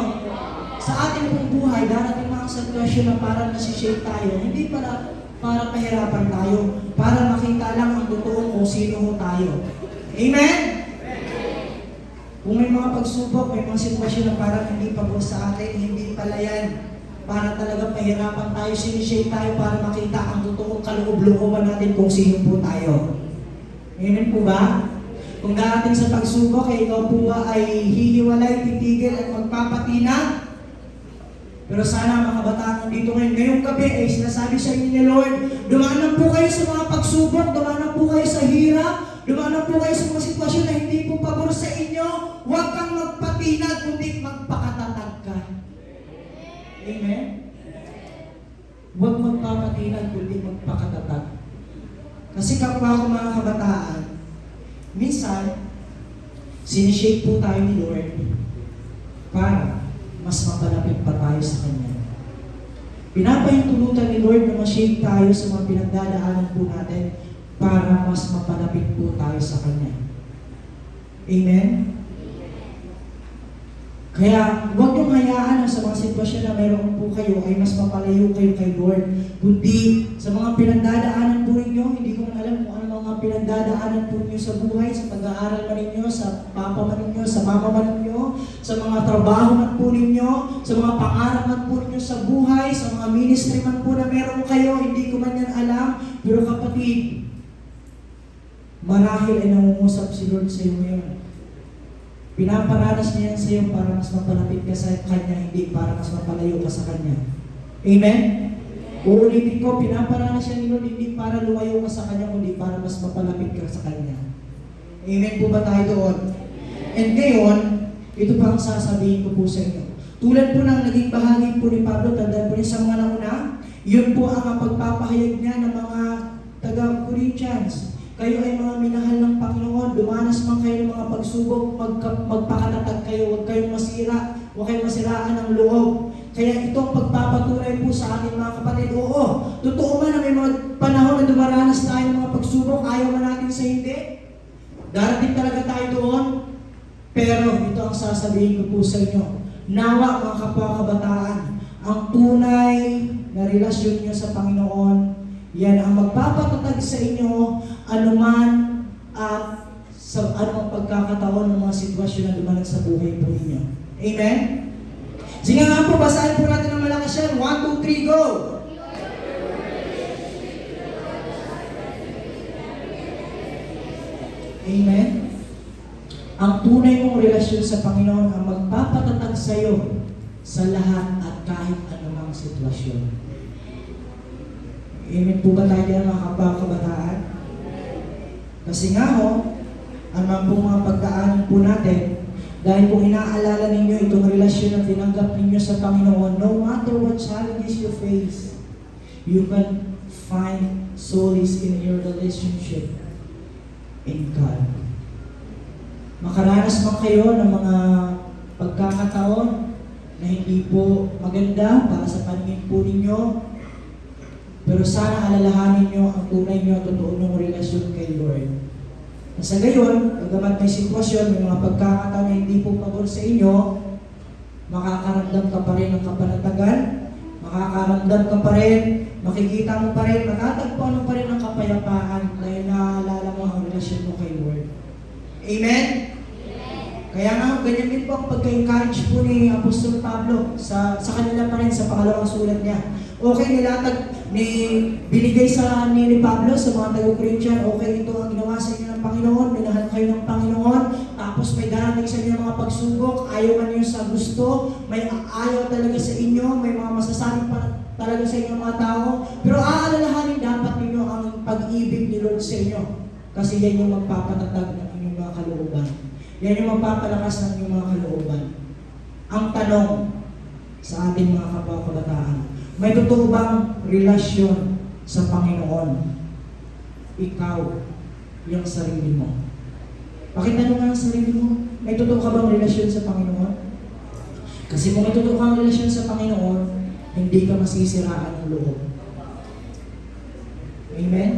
Sa ating pong buhay, darating mga sitwasyon na parang nasishake tayo, hindi para pahirapan tayo, para makita lang ang totoong kung sino ho tayo. Amen? Kung may mga pagsubok, may mga sitwasyon na parang hindi pabor sa atin, hindi pala yan. Para talaga pahirapan tayo, sinishake tayo para makita ang totoong kaloob-looban natin kung sino po tayo. Amen po ba? Kung darating sa pagsubok, ikaw po ba ay hihiwalay, titigil at magpapatina? Pero sana mga bata dito ngayong gabi ay sinasabi sa inyo ni Lord, dumanan po kayo sa mga pagsubok, dumanan po kayo sa hirap, dumanan po kayo sa mga sitwasyon na hindi po pabor sa inyo, huwag kang magpatina, kundi magpakatatag ka. Amen? Huwag magpapatinag, kundi magpakatatag. Kasi kapwa ko mga kabataan, minsan, sinishake po tayo ni Lord para mas mapalapit pa tayo sa Kanya. Pinapahintulutan ni Lord na ma-shake tayo sa mga pinagdadaanan po natin para mas mapalapit po tayo sa Kanya. Amen? Kaya huwag niyong hayaan sa mga sitwasyon na meron po kayo ay mas mapalayo kayo kay Lord. Kundi sa mga pinagdadaanan po ninyo, hindi ko man alam kung ano mga pinagdadaanan po ninyo sa buhay, sa pag-aaral man ninyo, sa papa man ninyo, sa mama man ninyo, sa mga trabaho man po ninyo, sa mga pangarap man po ninyo sa buhay, sa mga ministry man po na meron kayo, hindi ko man yan alam. Pero kapatid, marahil ay nangungusap si Lord sa iyo ngayon. Pinaparanas niya yan sa iyo para mas mapalapit ka sa Kanya, hindi para mas mapalayo ka sa Kanya. Amen? Uulitin ko, pinaparanas siya ni Lord, hindi para lumayo ka sa Kanya, kundi para mas mapalapit ka sa Kanya. Amen po ba tayo doon? And ngayon, ito pa ang sasabihin ko po sa inyo. Tulad po ng naging bahagi po ni Pablo, tandaan po niya sa mga nauna, yun po ang pagpapahayag niya ng mga taga-Corinthians. Kayo ay mga minahal ng Panginoon, dumanas man kayo ng mga pagsubok, magpakatatag kayo, huwag kayong masira, huwag kayong masiraan ng loob. Kaya itong pagpapatunay po sa ating mga kapatid, oo, totoo man na may mga panahon na dumaranas tayo ng mga pagsubok, ayaw man natin sa hindi. Darating talaga tayo doon, pero ito ang sasabihin ko po sa inyo. Nawa mga kapwa kabataan, ang tunay na relasyon niyo sa Panginoon, yan ang magpapatatag sa inyo anuman at sa anumang pagkakataon ng mga sitwasyon na dumating sa buhay po ninyo. Amen? Sige nga po, basahin po natin ng malakas yan. 1, 2, 3, go! Amen? Ang tunay mong relasyon sa Panginoon ang magpapatatag sa iyo sa lahat at kahit anumang sitwasyon. Amen po ba tayo dyan mga kabataan? Kasi nga ho, anumang pong mga pagdaanan po natin, dahil kung inaalala ninyo itong relasyon na tinanggap ninyo sa Panginoon, no matter what challenges you face, you can find solace in your relationship in God. Makaranas man kayo ng mga pagkakataon na hindi po maganda para sa paningin po ninyo, pero sana alalahanin nyo ang tunay nyo at totoo ng relasyon kay Lord. Sa gayon, pagkamat may sitwasyon, may mga pagkakataon na hindi po pabor sa inyo, makakaramdam ka pa rin ng kapanatagan, makakaramdam ka pa rin, makikita mo pa rin, matatagpuan mo pa rin ang kapayapaan dahil naalala mo ang relasyon mo kay Lord. Amen? Kaya nga, ganyan din po ang pagka-encourage po ni Apostol Pablo sa kanila pa rin sa pangalawang sulat niya. Okay, binigay ni Pablo sa mga taga-Corinthian, okay, ito ang ginawa sa inyo ng Panginoon, minahal kayo ng Panginoon, tapos may darating sa inyo mga pagsubok, ayaw man niyo sa gusto, may ayaw talaga sa inyo, may mga masasabi pa talaga sa inyo mga tao, pero aalalahanin dapat ninyo ang pag-ibig ni Lord sa inyo, kasi yan yung magpapatatag ng inyong mga kalooban. Yan yung magpapalakas ng inyong mga kalooban. Ang tanong sa ating mga kapwa-kabataan, may totoo bang relasyon sa Panginoon? Ikaw, yung sarili mo. Pakita nyo nga ang sarili mo. May totoo ka bang relasyon sa Panginoon? Kasi kung may totoo kang relasyon sa Panginoon, hindi ka masisiraan ng loob. Amen?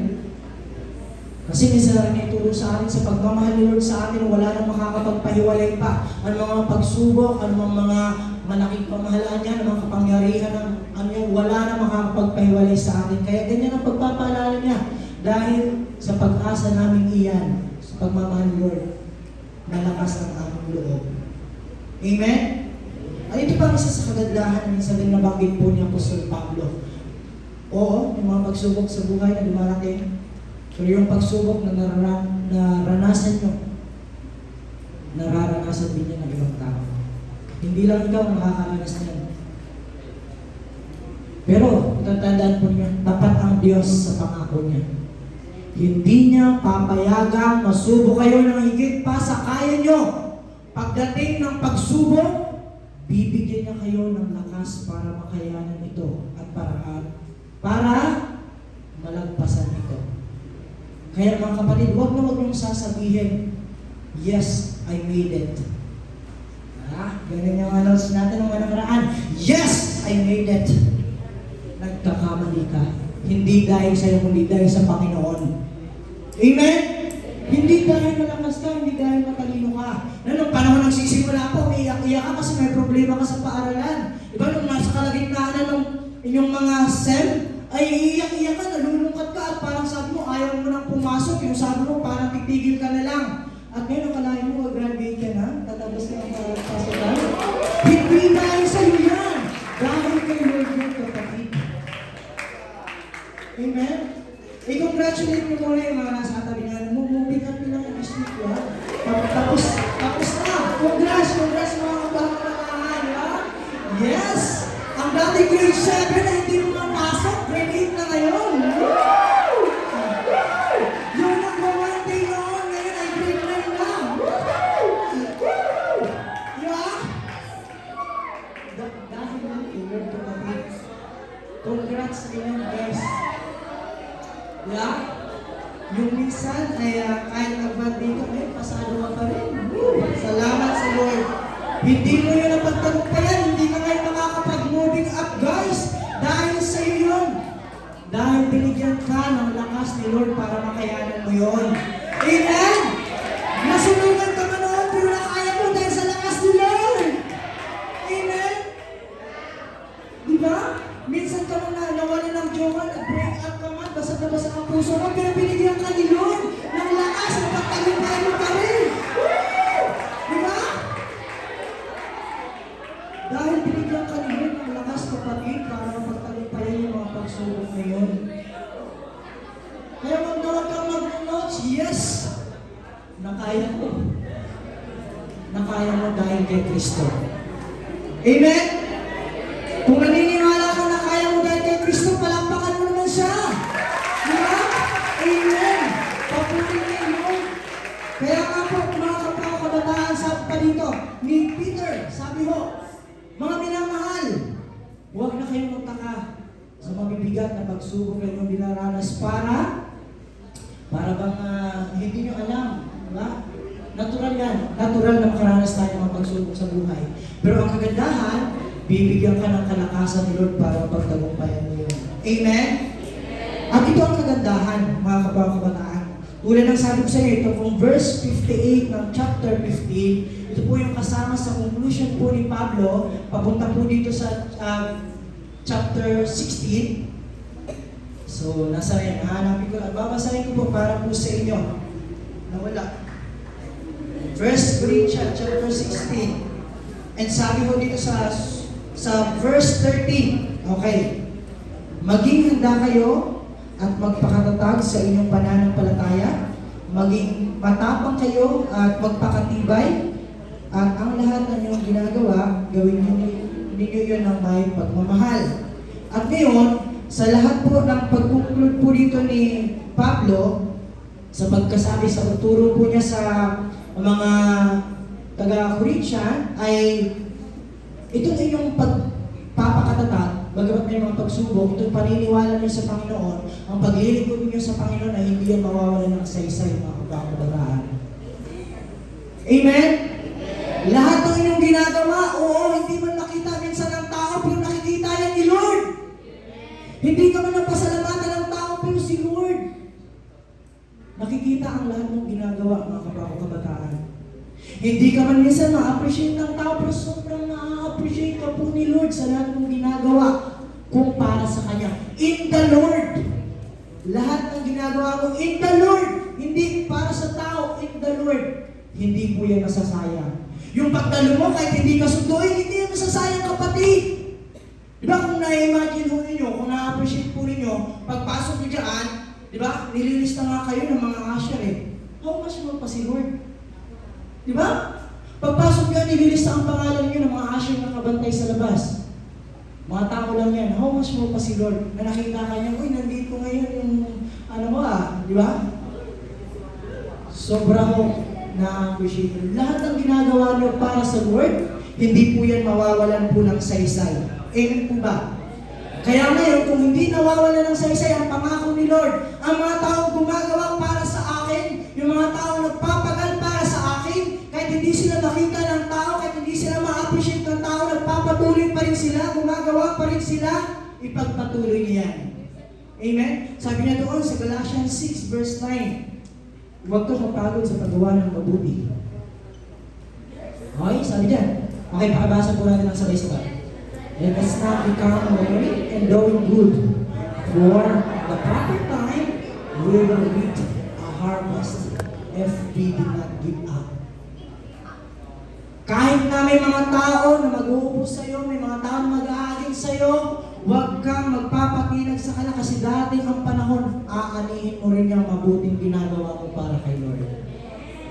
Kasi minsan rin ituro sa atin sa pagmamahal ni Lord sa atin, wala nang makakapagpahiwalay pa. Ang mga pagsubok, ang mga malaking pamahalaan niya, ang mga kapangyarihan ng wala nang makakapagpahiwalay sa atin. Kaya ganyan ang pagpapaalala niya. Dahil sa pag-asa namin iyan, sa pagmamahal ni Lord, nalakas ang aming loob. Amen? Ay, ito pa isa sa kagandahan, minsan din nabanggit po ni Apostol Pablo. Oo, yung mga pagsubok sa buhay na dumarating, pero yung pagsubok na naranasan nyo, nararanasan din yan ng ibang tao. Hindi lang ikaw ang nakakaranas niyan. Pero, tatandaan po niyo, tapat ang Diyos sa pangako niya. Hindi niya papayagang masubo kayo ng higit pa sa kaya nyo. Pagdating ng pagsubok, bibigyan niya kayo ng lakas para makayanan ito at paraan para malagpasan ito. Kaya mga kapatid, huwag niyong sasabihin, yes, I made it. Ganun yung announce natin ng mga nakaraan. Yes, I made it. Nagkakamali ka. Hindi dahil sa'yo, kundi dahil sa Panginoon. Amen? Hindi dahil malakas ka, hindi dahil matalino ka. Nung panahon ng sisimula po, iiyak-iyak ka kasi may problema ka sa paaralan. Diba nung nasa kalagitnaan ng inyong mga SEM, ay iiyak-iyak ka, nalulungkat ka, at parang sabi mo, ayaw mo nang pumasok, yung sabi mo, parang titigil ka na lang. At ngayon, akalain mo, graduate ka na, tatapos ka ng pasokan. Hindi dahil sa'yo yan. Dahil kay Lord yung kapatid. Amen? I-congratulate mo muna yung mga nasa tabi niya. Moving up nila yung district ko. Tapos na. Congrats mga kapatid. Yes! Ang dati grade 7 na hindi mo mapasok, grade 8 na ngayon. Woo! Yung nag-1 day noon, ngayon ay grade 9 na. Woo! Yeah? Dahil lang i-learn to kapit. Congrats sa inyo, guys. Yeah? Yung minsan ay kahit nag-1 day ka, pasado ka pa rin. Woo! Salamat sa Lord. Hindi mo yun napagtagumpayan, hindi ka ngayon makakapag-moving up, guys. Dahil sa iyo yun. Dahil binigyan ka ng lakas ni Lord para makayanan mo yun. Amen? Nasunugan ka man noon, pero nakaya mo dahil sa lakas ni Lord. Amen? Diba? Minsan ka man nawalan ng jowa, nag-break up ka man, basa-basa ang puso mo, pero binigyan ka ni Lord ng lakas na pagtagumpayan mo pa rin. Diba? Dahil binigyan ka ni Lord ng lakas kapatid para mapagtagumpayan yung mga pagsubok na yun. Kaya magdawag kang mag-notes, yes! Nakaya mo. Nakaya mo dahil kay Kristo. Amen? Kung naniniwala ka na kaya mo dahil kay Kristo, palampakan mo naman siya. Diba? Amen! Papurihin mo. Kaya nga po, mga kapwa-kabataan, sabi pa dito, ni Peter, sabi ho, mga minamahal, huwag na kayong magtaka sa mabibigat na pagsubok na inyong dinaranas para bang hindi nyo alam, diba? Natural yan. Natural na makaranas tayo ng mga pagsubok sa buhay. Pero ang kagandahan, bibigyan ka ng kalakasan ni Lord para mapagtagumpayan mo yun. Amen? At ito ang kagandahan, mga kabataan. Tulad ng sabi ko sa inyo, ito kung verse 58 ng chapter 15, ito po yung kasama sa conclusion po ni Pablo, papunta po dito sa chapter 16. So, nasa rin, hanapin ko lang. Babasahin ko po para po sa inyo. Nawala. 1 Corinthians chapter 16. And sabi ko dito sa verse 13, okay, maging handa kayo at magpakatatag sa inyong pananampalataya, maging matapang kayo at magpakatibay, at ang lahat ng inyong ginagawa, gawin ninyo yun ng may pagmamahal. At ngayon, sa lahat po ng pag-conclude po dito ni Pablo, sa pagkasabi sa uturo po niya sa mga taga-Corinthian, ay itong inyong pagpapakatatag, bagamat may mga pagsubok, itong paniniwala niyo sa Panginoon, ang paglilingkod niyo sa Panginoon ay hindi yan mawawalan ng saysay, mga kabataan. Amen? Lahat ng inyong ginagawa, oo, hindi man nakita minsan ng tao, pero nakikita yan ni Lord. Hindi ka man napasalamatan ng tao, pero si Lord. Nakikita ang lahat ng ginagawa, mga kabataan. Hindi ka man minsan ma-appreciate ng tao, pero sobrang na-appreciate ka po ni Lord sa lahat ng ginagawa kung para sa Kanya. In the Lord. Lahat ng ginagawa mo, in the Lord. Hindi para sa tao, in the Lord. Hindi po yan masasayang. Yung pagdalo mo, kahit hindi ka sunduin, hindi yan masasayang, kapatid. Diba kung na-imagine po ninyo, kung na-appreciate po ninyo, pagpasok nyo dyan, diba, nililista nga kayo ng mga usher eh. How much more pa si Lord? Diba? Pagpasok nyo, nililista ang pangalan nyo ng mga usher na kabantay sa labas. Mga tao lang yan. How much more pa si Lord? Na nakita ka niya, uy, nandito ngayon yung, ano mo diba? Sobra ko na-appreciate. Lahat ng ginagawa nyo para sa Lord, hindi po yan mawawalan po ng saysay. Amen po ba? Kaya ngayon, kung hindi nawawala ng saysay ang pangako ni Lord, ang mga taong gumagawa para sa akin, yung mga taong nagpapagal para sa akin, kahit hindi sila nakita ng tao, kahit hindi sila ma-appreciate ng tao, nagpapatuloy pa rin sila, gumagawa pa rin sila, ipagpatuloy niyan. Amen? Sabi niya doon sa Galatians 6 verse 9, huwag kang mapagod sa paggawa ng mabuti. Okay, sabi diyan. Okay, pakabasa po natin ang sabay-sabay. Let us not become weary in doing good, for the proper time we will reap a harvest if we do not give up. Kahit na may mga tao na mag-uupos sa'yo, may mga tao na mag-aagin sa'yo, huwag kang magpapatinag sa kanila kasi dating ang panahon, aanihin mo rin yung mabuting ginagawa mo para kay Lord.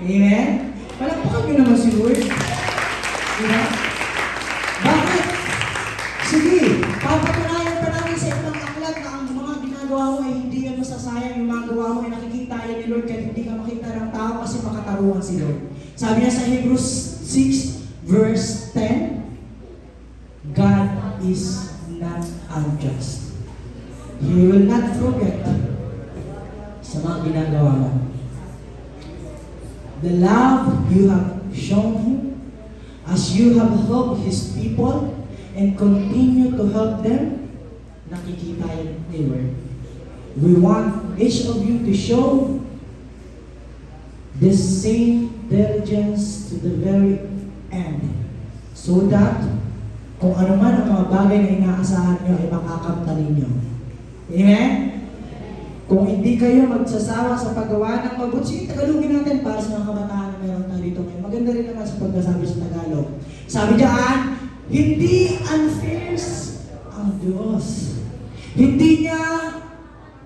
Amen? Palakpakan nyo naman si Lord. Diba? Bakit? Sige, papatunayan pa namin sa ibang aklat na ang mga ginagawa mo ay hindi yan masasayang, yung mga gawa mo ay nakikita yan ni Lord kahit hindi ka makita ng tao kasi makataruhan si Lord. Sabi niya sa Hebrews 6 verse 10, God is not unjust. He will not forget sa mga ginagawa mo. The love you have shown Him as you have helped His people and continue to help them, nakikita yan ni Lord. We want each of you to show this same diligence to the very end so that kung ano man ang mga bagay na inaasahan nyo ay makakamta ninyo. Amen? Kung hindi kayo magsasawa sa paggawa ng mabuti, Tagalogin natin para sa mga kabataan na meron tayo dito. Maganda rin naman sa pagkasabi sa Tagalog. Sabi diyan, hindi unfair ang Diyos. Hindi niya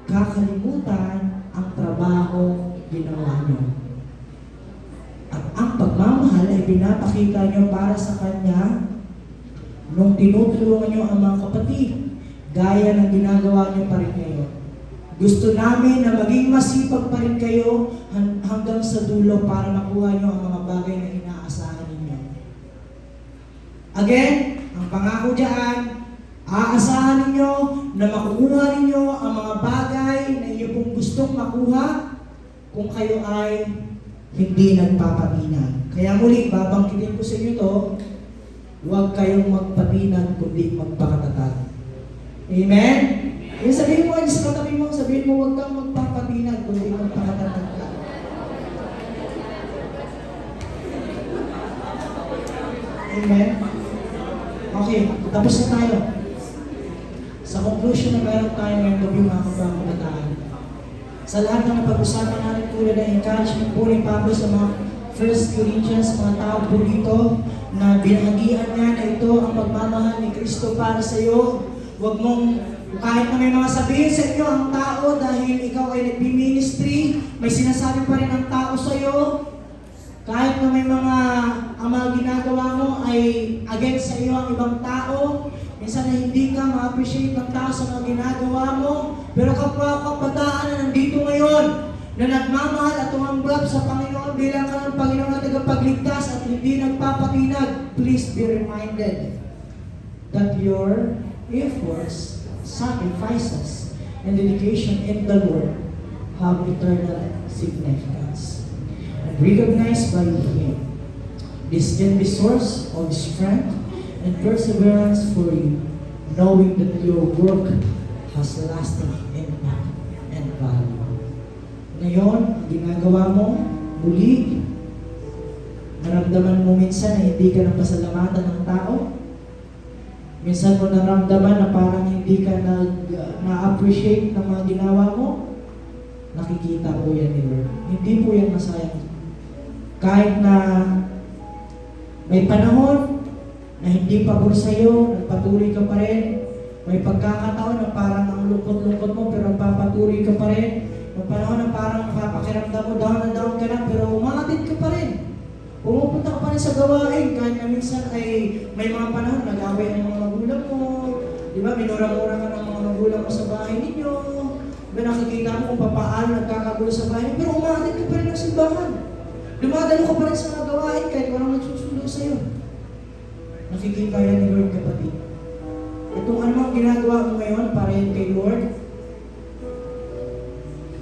kakalimutan ang trabaho ginawa niyo. At ang pagmamahal ay pinapakita niyo para sa Kanya nung tinutulungan niyo ang mga kapatid, gaya ng ginagawa niyo pa rin ngayon. Gusto namin na maging masipag pa rin kayo hanggang sa dulo para makuha niyo ang mga bagay na inaasahan ninyo. Again, ang pangako diyan, aasahan ninyo na makukuha ninyo ang mga bagay na inyo pong gustong makuha kung kayo ay hindi nagpapatinag. Kaya muli, babangkitin ko sa inyo to, huwag kayong magpatinag kundi magpakatatag. Amen? Yung sabihin mo sa katabi mo, sabihin mo huwag kang magpapatinag kundi magpakatatag ka. Amen? Okay, tapos na tayo. Sa conclusion na meron tayo ngayong gabi mga kabataan. Sa lahat ng napag-usapan natin tulad ng encouragement po ni Pablo sa mga 1 Corinthians, mga tao po dito na binahagian niya na ito ang pagmamahal ni Kristo para sa iyo. Huwag mong, kahit na may mga sabihin sa inyo ang tao dahil ikaw ay nagbi-ministry, may sinasabi pa rin ang tao sa iyo. Kahit na may ang mga ginagawa mo ay against sa iyo ang ibang tao, minsan na hindi ka ma-appreciate ng tao sa mga ginagawa mo, pero kapwa kabataan na nandito ngayon, na nagmamahal at tumanggap sa Panginoon bilang kanang Panginoon at tagapagligtas at hindi nagpapatinag, please be reminded that your efforts, sacrifices, and dedication in the Lord have eternal significance. And recognized by Him, this can be source of strength and perseverance for you, knowing that your work has lasting impact and value. Ngayon, ang ginagawa mo, muli, naramdaman mo minsan na hindi ka napasalamatan ng tao. Minsan mo naramdaman na parang hindi ka na-appreciate ng mga ginawa mo. Nakikita po yan ni Lord. Hindi po yan masayang. Kahit na may panahon na hindi pabor sa'yo, nagpatuloy ka pa rin. May pagkakataon na parang ang lungkot-lungkot mo pero papatuloy ka pa rin. May panahon na parang napapakiramdam mo, down na down ka na, pero umakatid ka pa rin. Pumupunta ka pa rin sa gawain, kahit na minsan ay may mga panahon, nag-away ang mga magulang mo, di ba, minura-mura ka ng mga magulang mo sa bahay ninyo, di ba, nakikita mo kung paano nagkakagulo sa bahay, pero umakatid ka pa rin ng simbahan. Dumadalo ka pa rin sa mga gawain, kahit walang nagsusundo sa'yo. Nakikita yan ni Lord, kapatid. Itong anumang ginagawa mo ngayon para yan kay Lord,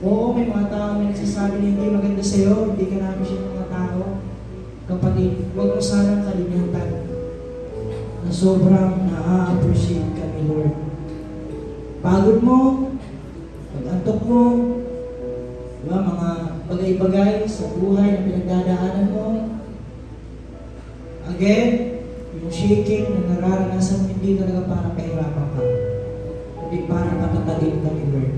oo, may mga tao may nagsasabi na hindi maganda sa'yo, hindi ka namin siya ng mga tao. Kapatid, huwag mo sanang kalimutan na sobrang na-appreciate ka ni Lord. Pagod mo, pag-antok mo, diba, mga bagay-bagay sa buhay na pinagdadaanan mo. Again, yung shaking na nararanasan mo hindi talaga para kahirapan ka. Hindi para patatagin ka ni Lord.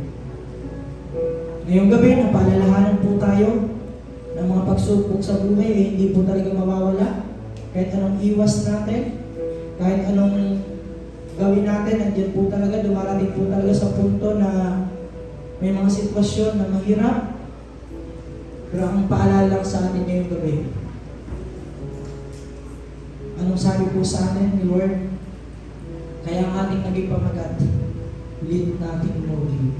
Ngayong gabi, napaalalahanan po tayo ng mga pagsubok sa buhay, eh, hindi po talaga mawawala. Kahit anong iwas natin, kahit anong gawin natin, nandiyan po talaga, dumarating po talaga sa punto na may mga sitwasyon na mahirap. Pero ang paalala lang sa atin ngayong gabi, anong sabi po sa atin ni Lord? Kaya ang ating naging pamagat, lead natin mo lead.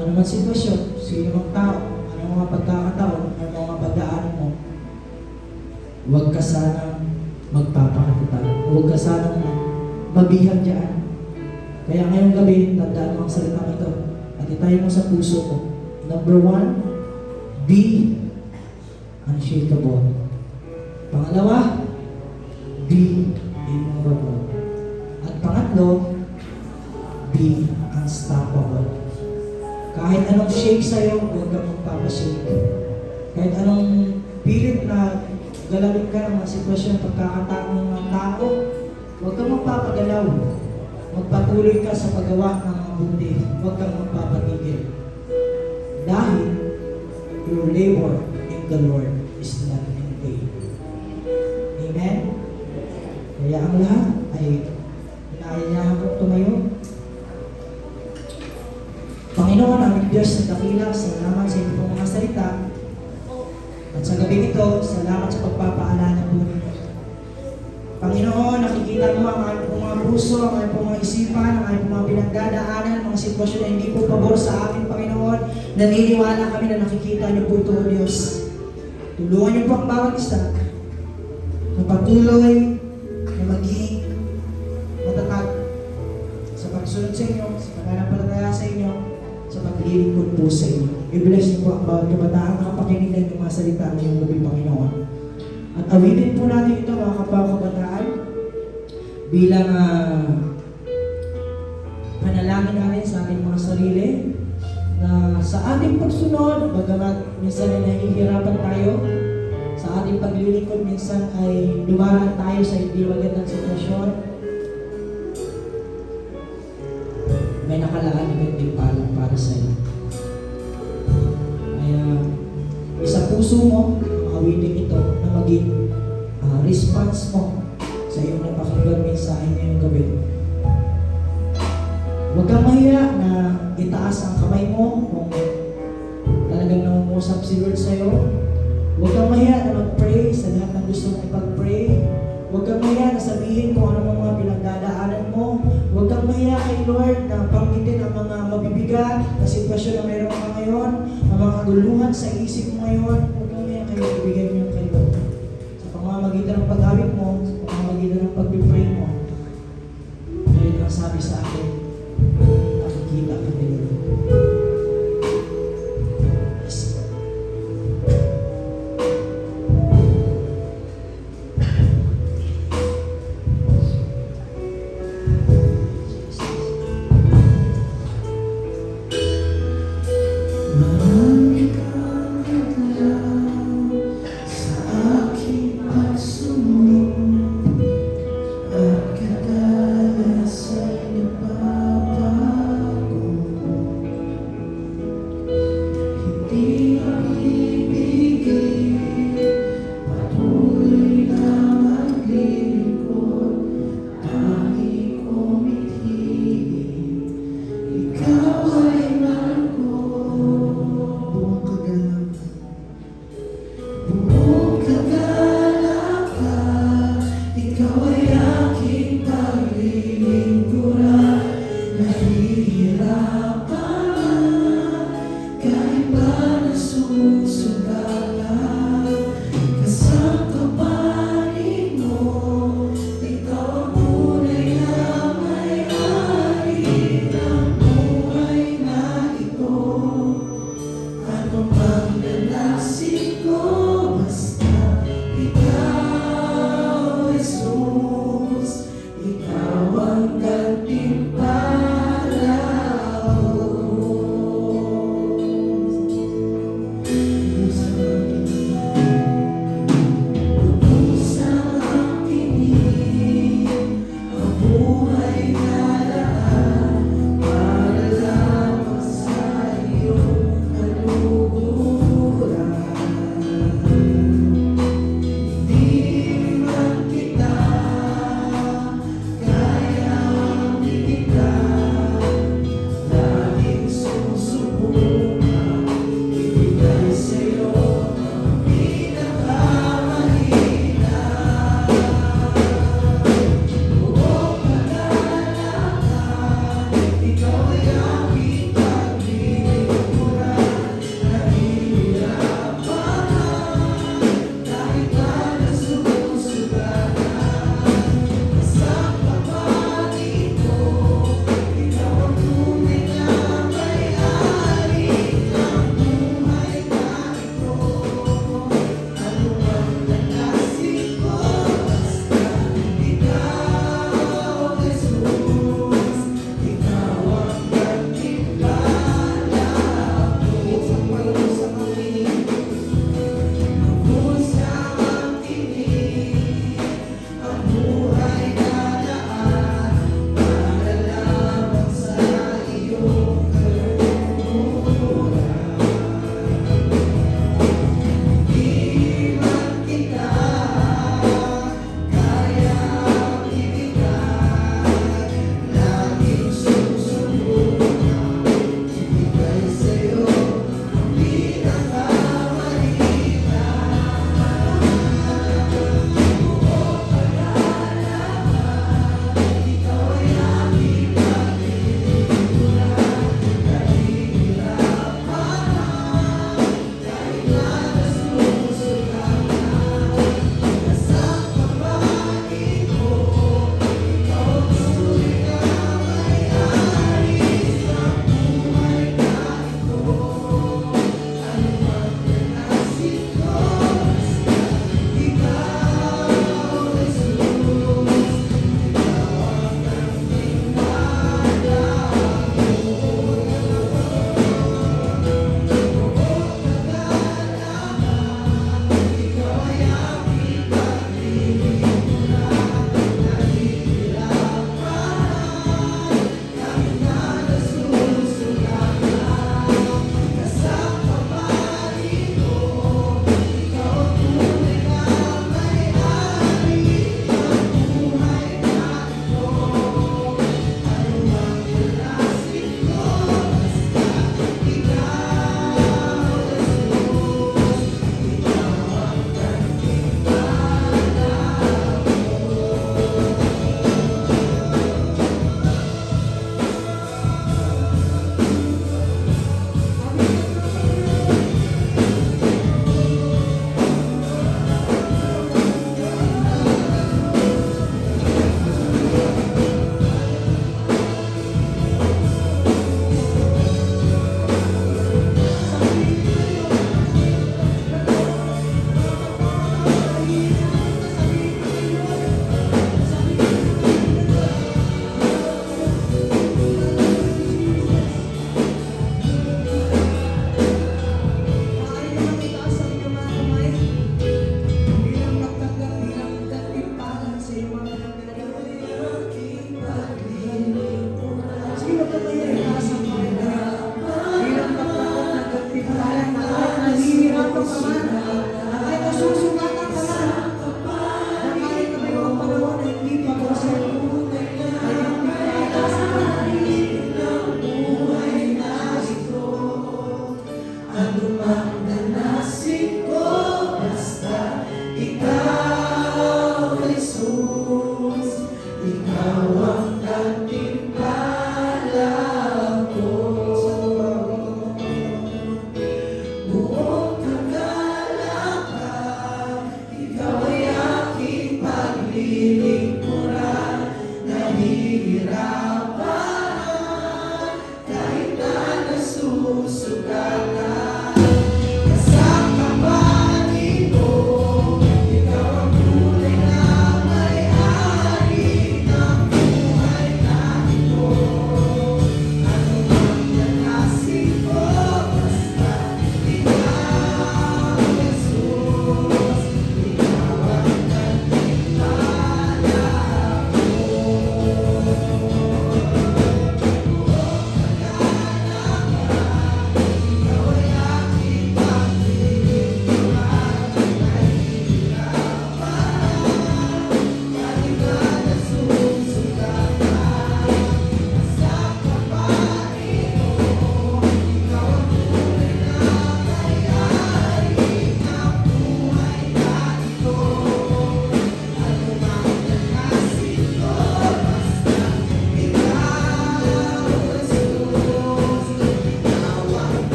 Ano man sitwasyon, sino mang tao, anong mga pagkakataon, anong mga pagdaanan mo, huwag ka sanang magpapakapital. Huwag ka sanang mabihag dyan. Kaya ngayong gabi, tandaan mo ang salitang ito at itayo mo sa puso ko. Number 1, be unshakable. Pangalawa, be immovable. At pangatlo, be unstoppable. Kahit anong shake sa'yo, huwag kang magpapashake. Kahit anong pilit na galawin ka ng mga sitwasyon, pagkakataon ng mga tao, huwag kang magpapagalaw. Magpatuloy ka sa paggawa ng mga buti. Huwag kang magpapatigil. Dahil your labor in the Lord is not in vain. Amen? Kaya ang lahat ay inaayahan kong tumayo. Panginoon, aming Diyos na dakila, salamat sa iyong mga salita. At sa gabi ito, salamat sa pagpapaalala po ninyo. Panginoon, nakikita mo ang aming mga puso, ang aming mga isipan, ang aming mga pinagdadaanan, mga sitwasyon na hindi po pabor sa amin, Panginoon. Naniniwala kami na nakikita niyo po ito, O Diyos. Tulungan niyo po ang bawat isa na patuloy na maging matatag sa pagsunod sa inyo, sa pananampalataya sa inyo, sa paglilingkod po sa inyo. I-bless niyo po ang bawat kabataan na kapakinig ng mga salita ngayong gabi, Panginoon. At awitin po natin ito, mga kabataan, bilang panalangin natin sa ating mga sarili, na sa ating pagsunod, bagamat minsan ay nahihirapan tayo, sa ating paglilingkod minsan ay dumaraan tayo sa hindi magandang sitwasyon, may nakalaan na ganding palang para sa iyo. Kaya, isa puso mo, awitin response mo sa iyong napakinggan mensahe ngayong gabi. Huwag kang mahiya na itaas ang kamay mo kung talagang nangungusap si Lord sa'yo. Huwag kang mahiya na mag-pray sa lahat ng gusto mong ipag-pray. Huwag kang mahiya na sabihin kung ano mga pinagdadaanan mo. Huwag kang mahiya kay Lord na panggitin ang mga mabibigat na sitwasyon na mayroon ka ngayon, ang mga kaguluhan sa isip mo ngayon. Huwag kang mahiya kayo, ibigay mo yung kay Lord. Sa pamamagitan ng pag-awit mo, sa pamamagitan ng pag-pray mo, ngayon ang sabi sa akin, nakikita ka ni Lord. Yes. Marami kang nagdala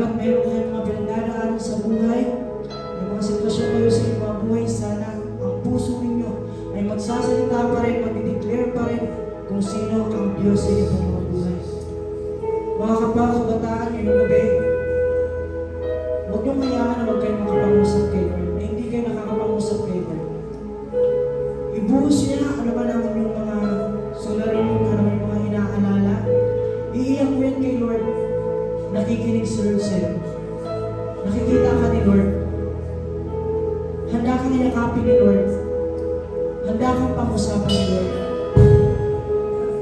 Bagamat meron kayong mga pinagdadaanan sa buhay, may mga sitwasyon kayo sa inyong mga buhay, sana ang puso ninyo ay magsasalita pa rin, mag-declare pa rin kung sino ang Diyos sa inyong mga buhay. Mga kabataan ngayong gabi, huwag niyong hayaan na huwag kayong makapangusap kay Lord, na hindi kayo nakakapangusap kay Lord. Ibuhos niya ano ba naman yung mga sularin, ano yung mga inaalala. Iiyak mo yan kay Lord. Nakikinig si Lord sa'yo. Nakikita ka ni Lord. Handa kang inakapin ni Lord. Handa kang pag-usapan ni Lord.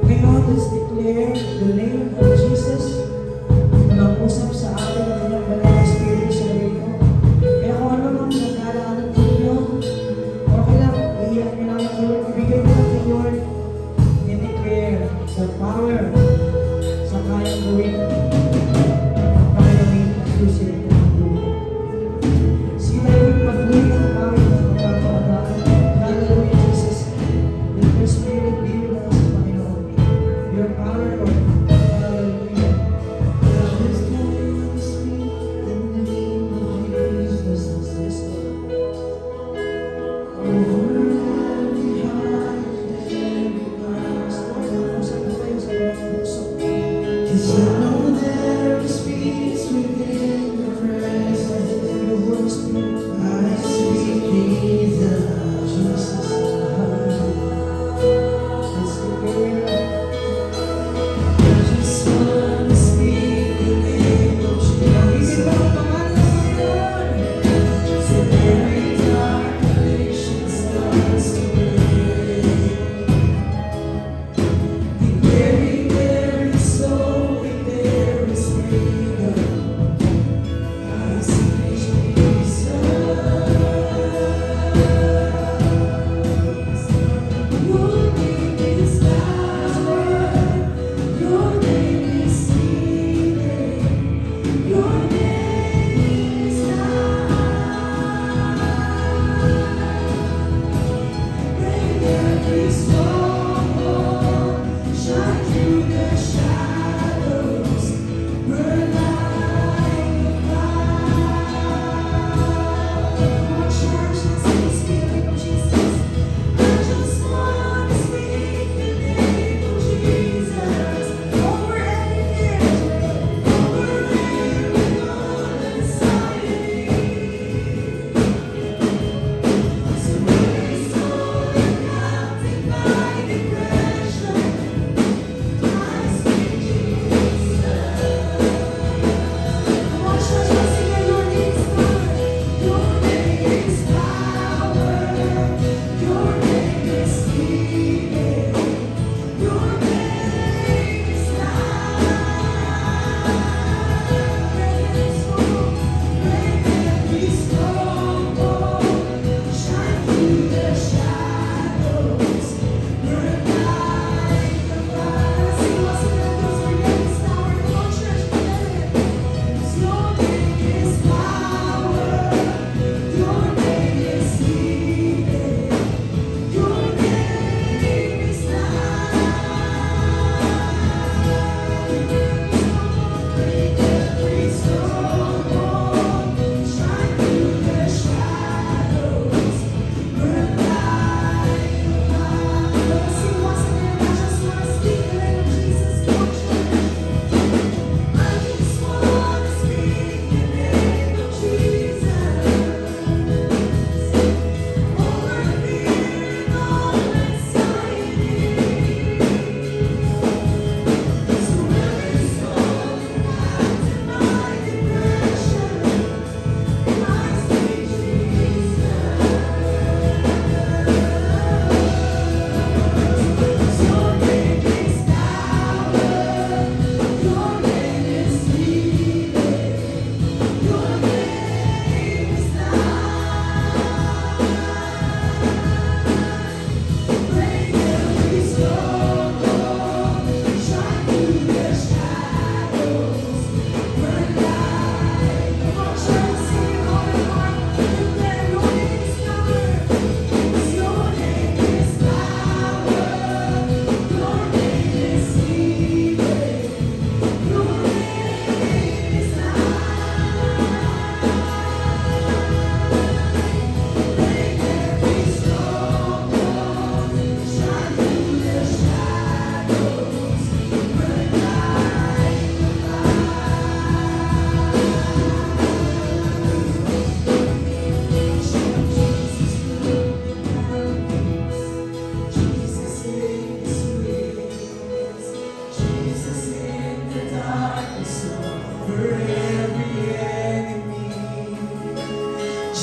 Ngayon, let's declare the name of Jesus na mag-usap sa atin ng kanyang banal na Espiritu sa gabi ko. Kaya kung ano mang pinagdadaanan ko ninyo, okay lang, iiyak niyo lang kay Lord. Ibigay mo lang kay Lord. And declare the power sa kayang gawin. Pangalamin at susunod ng buhay. Sila yung patuloy ang aming magpapakataan. Hallelujah, Jesus. Let your Spirit be with us, Panginoon. Your power, Lord. Hallelujah.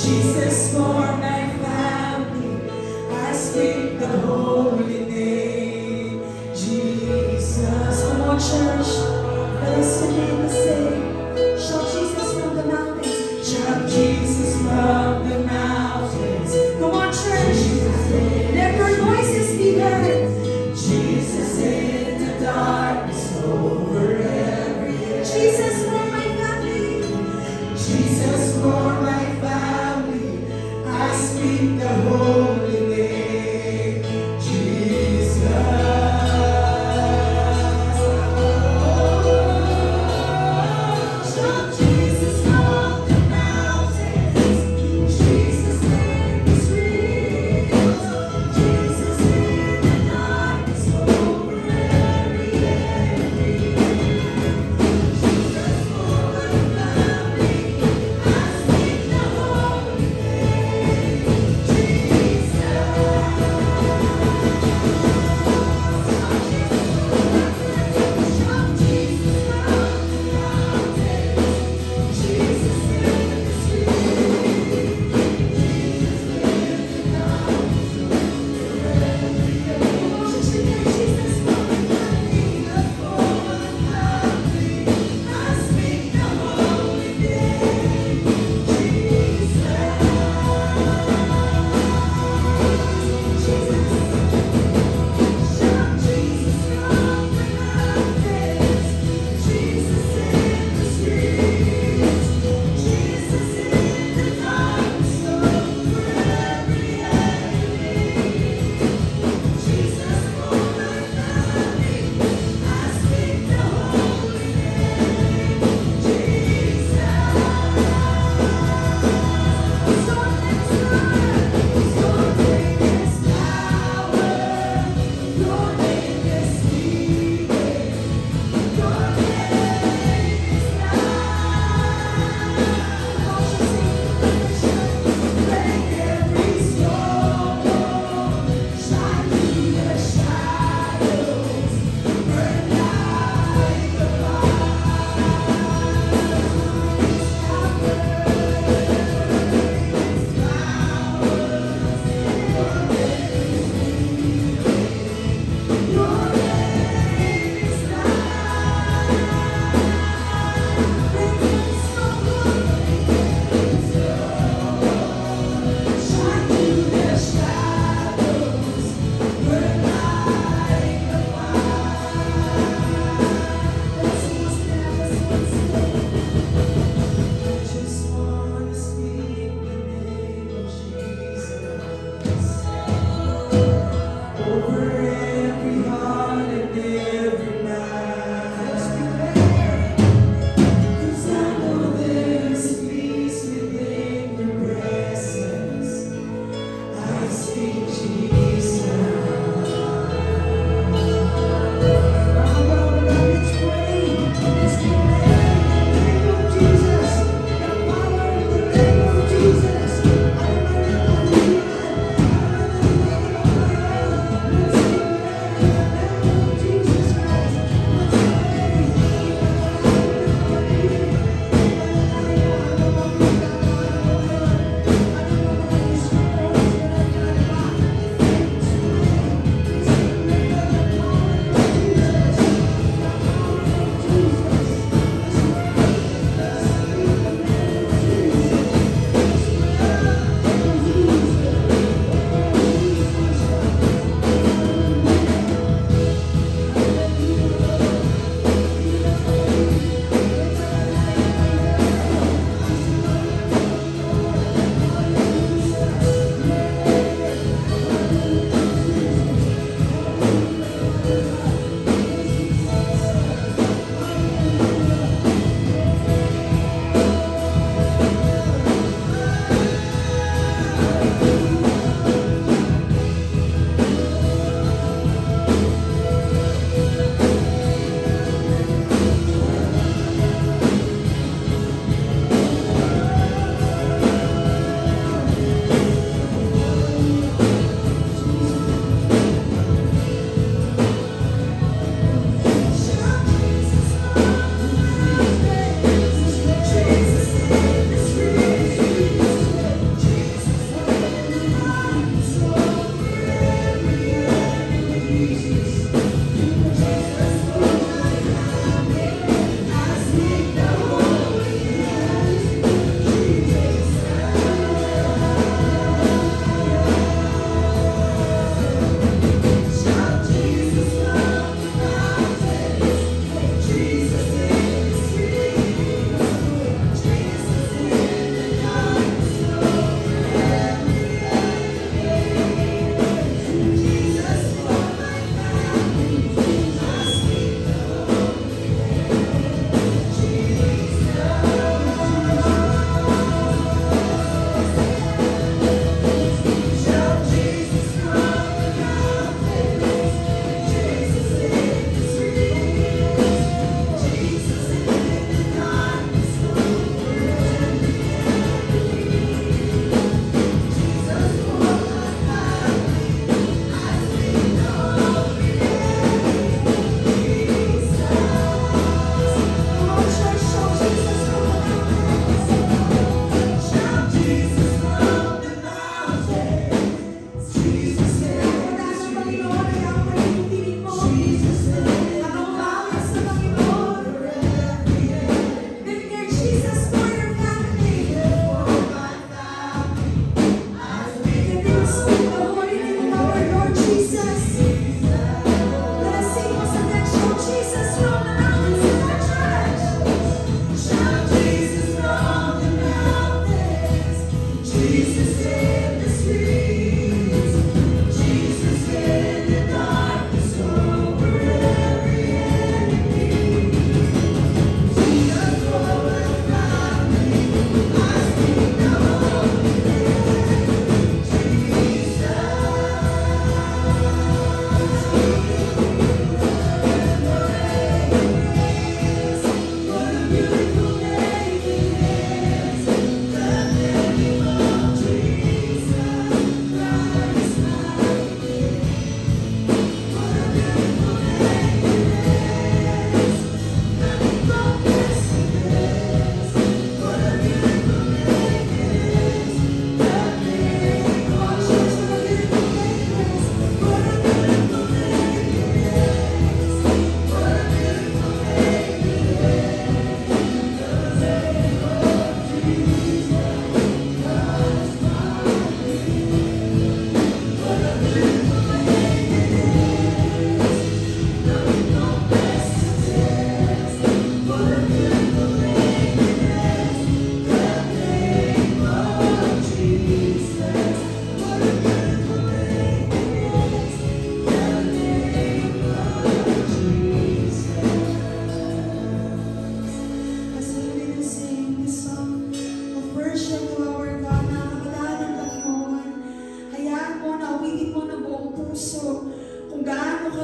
Jesus for my family, I speak the holy name, Jesus. Come on, church, let us begin to sing. Shout Jesus from the mountains. Shout Jesus from the mountains. Come on, church, let your voices be heard. Jesus in the darkness over every edge. Jesus for my family. Jesus for my family. I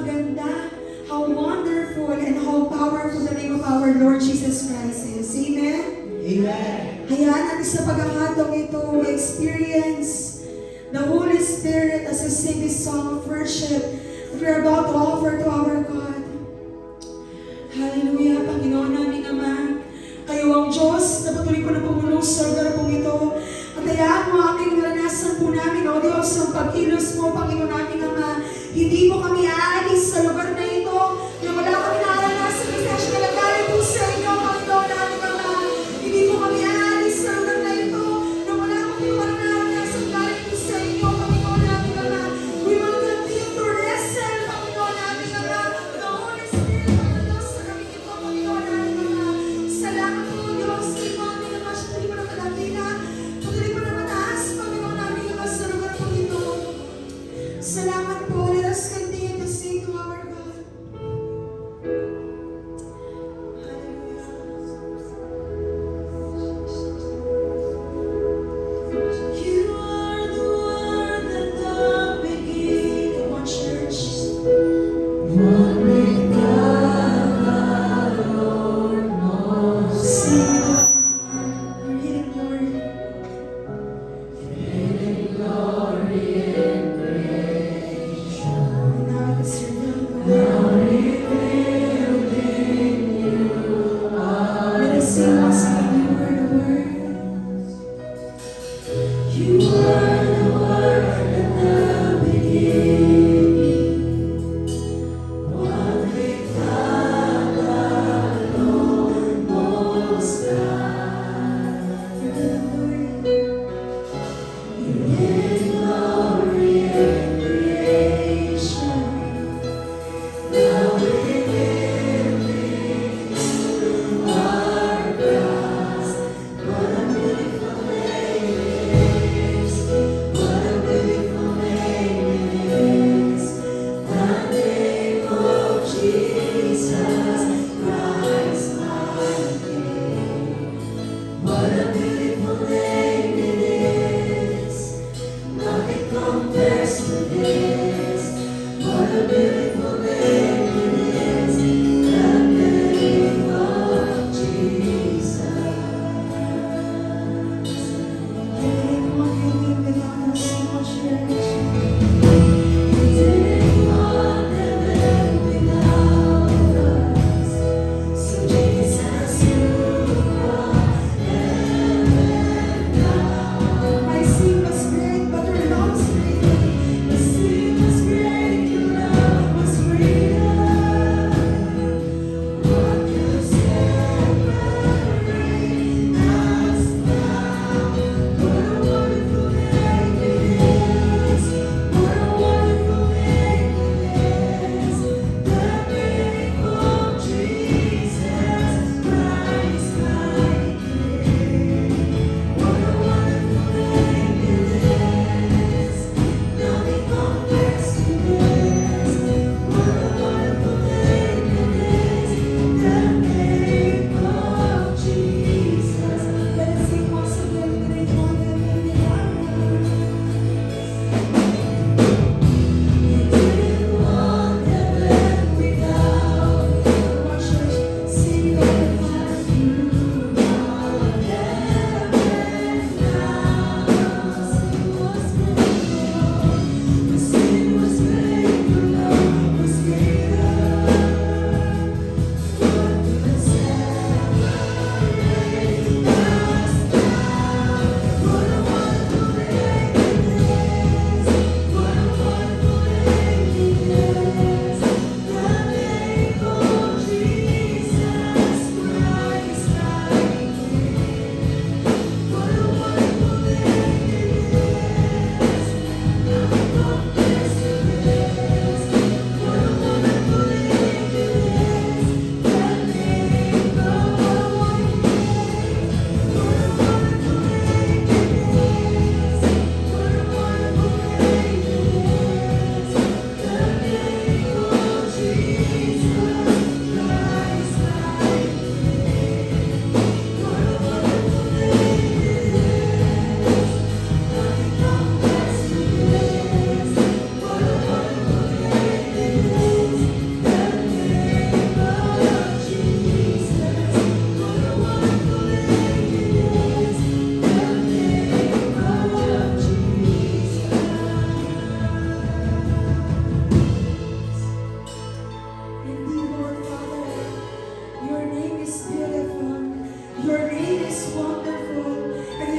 ganda, how wonderful, and how powerful the name of our Lord Jesus Christ is. Amen? Amen. Hayaan natin sa pagkakataong ito, we experience the Holy Spirit as we sing this song of worship that we are about to offer to our God. Hallelujah, Panginoon namin Ama. Kayo ang Diyos na patuloy ko na pumulong sa lugar pong ito. At hayaan mo aking naranasan po namin, O Diyos, ang pag-kilos mo, Panginoon namin Ama. Hindi mo kami aalis sa lugar na ito na wala kami naranasan kasi siya nalagay po sa inyo, Panginoon namin Ama. Hindi mo kami aalis sa lugar na ito na wala kami naranasan galing po sa inyo, Panginoon namin Ama. We will continue to wrestle, Panginoon namin Ama. The Holy Spirit, Panginoon, sa kami ito, Panginoon namin Ama. Salamat po, Diyos, imo namin Ama, sa tuloy mo na kalapina, patuloy mo na mataas, Panginoon namin Ama, sa lugar po ito. Salamat po. Let us continue to sing to our God.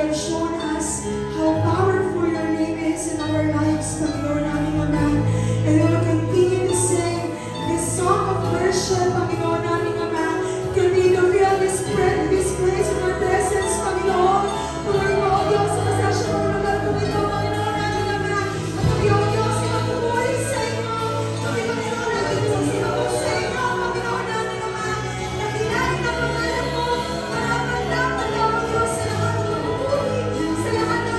have shown us how powerful your name is in our lives, Panginoon namin Ama. And we will continue to sing this song of worship, Panginoon namin Ama. Continue to fill this place in our presence, Panginoon. Tuloy mo, O Diyos, sa pasasya ng lugar ko ito, Panginoon namin Ama. At kami, O Diyos, ay magpumuli sa inyo. Kami, Panginoon namin, sasayaw sa inyo, Panginoon namin Ama. Nakilala na pangalan mo, marapat-dapat, O Diyos, sa lahat ng pupuri, sa lahat ng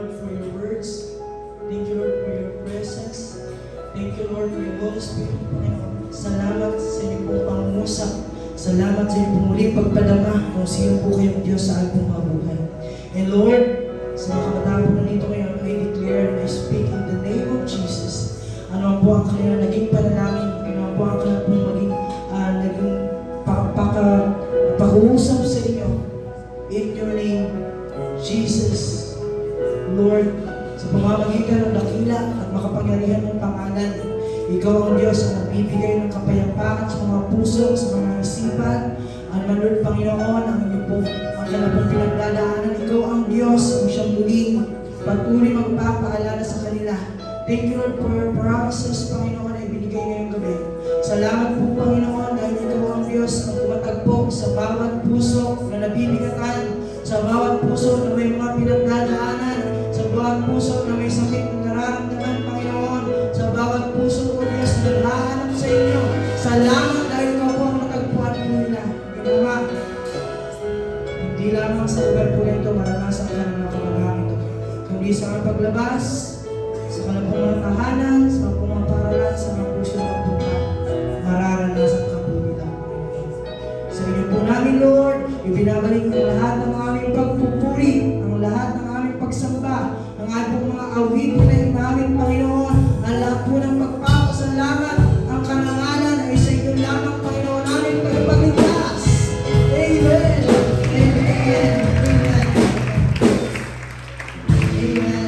Lord, for your words. Thank you, Lord, for your presence. Thank you, Lord, for your Holy Spirit, Panginoon. Salamat sa inyong pong pangungusap. Salamat sa inyong pong muling pagpadama kung sino po kayong Diyos sa ating mga buhay. And Lord, sa mga kabataan po nandito ngayon, I declare and I speak in the name of Jesus. Ano po ang kanilang naging panalangin, ano po ang kanilang pong maging naging pakuusap sa inyo. In your name, Jesus, Lord, sa pamamagitan ng dakila at makapangyarihan ng pangalan, ikaw ang Diyos ang nagbibigay ng kapayapaan sa mga puso, sa mga isipan. Ang Lord, Panginoon, ang inyo po, ang kanilang pong pinagdadaanan. Ikaw ang Diyos ang siyang muling patuloy magpapaalala sa kanila. Thank you, Lord, for your promises, Panginoon, na ibinigay ngayong gabi. Salamat po, Panginoon, dahil ikaw ang Diyos ang tumatagpo sa bawat puso na nabibigatan, sa bawat puso na may mga pinagdadaanan, sa bawat puso na may sakit na nararamdaman, Panginoon, sa bawat puso po, Diyos, na naghahanap sa inyo. Salamat dahil ikaw po ang natagpuan po nila. Ginawa, hindi lamang sa lugar po nito maranasan ka ng mga kamagami ito, kundi sa mga paglabas, sa kanilang mga tahanan, sa mga paralan, sa mga puso ng puta, mararanasan ka po nila. Sa inyo po namin, Lord, ibinabalik ang lahat ng aming pagpupuri, ang lahat ng aming pagsamba, ang aming mga awitin na namin, Panginoon, ang lahat po ng pagpapasalamat, ang karangalan ay sa inyo lamang, Panginoon, namin pagpagligtas. Amen. Amen. Amen. Amen.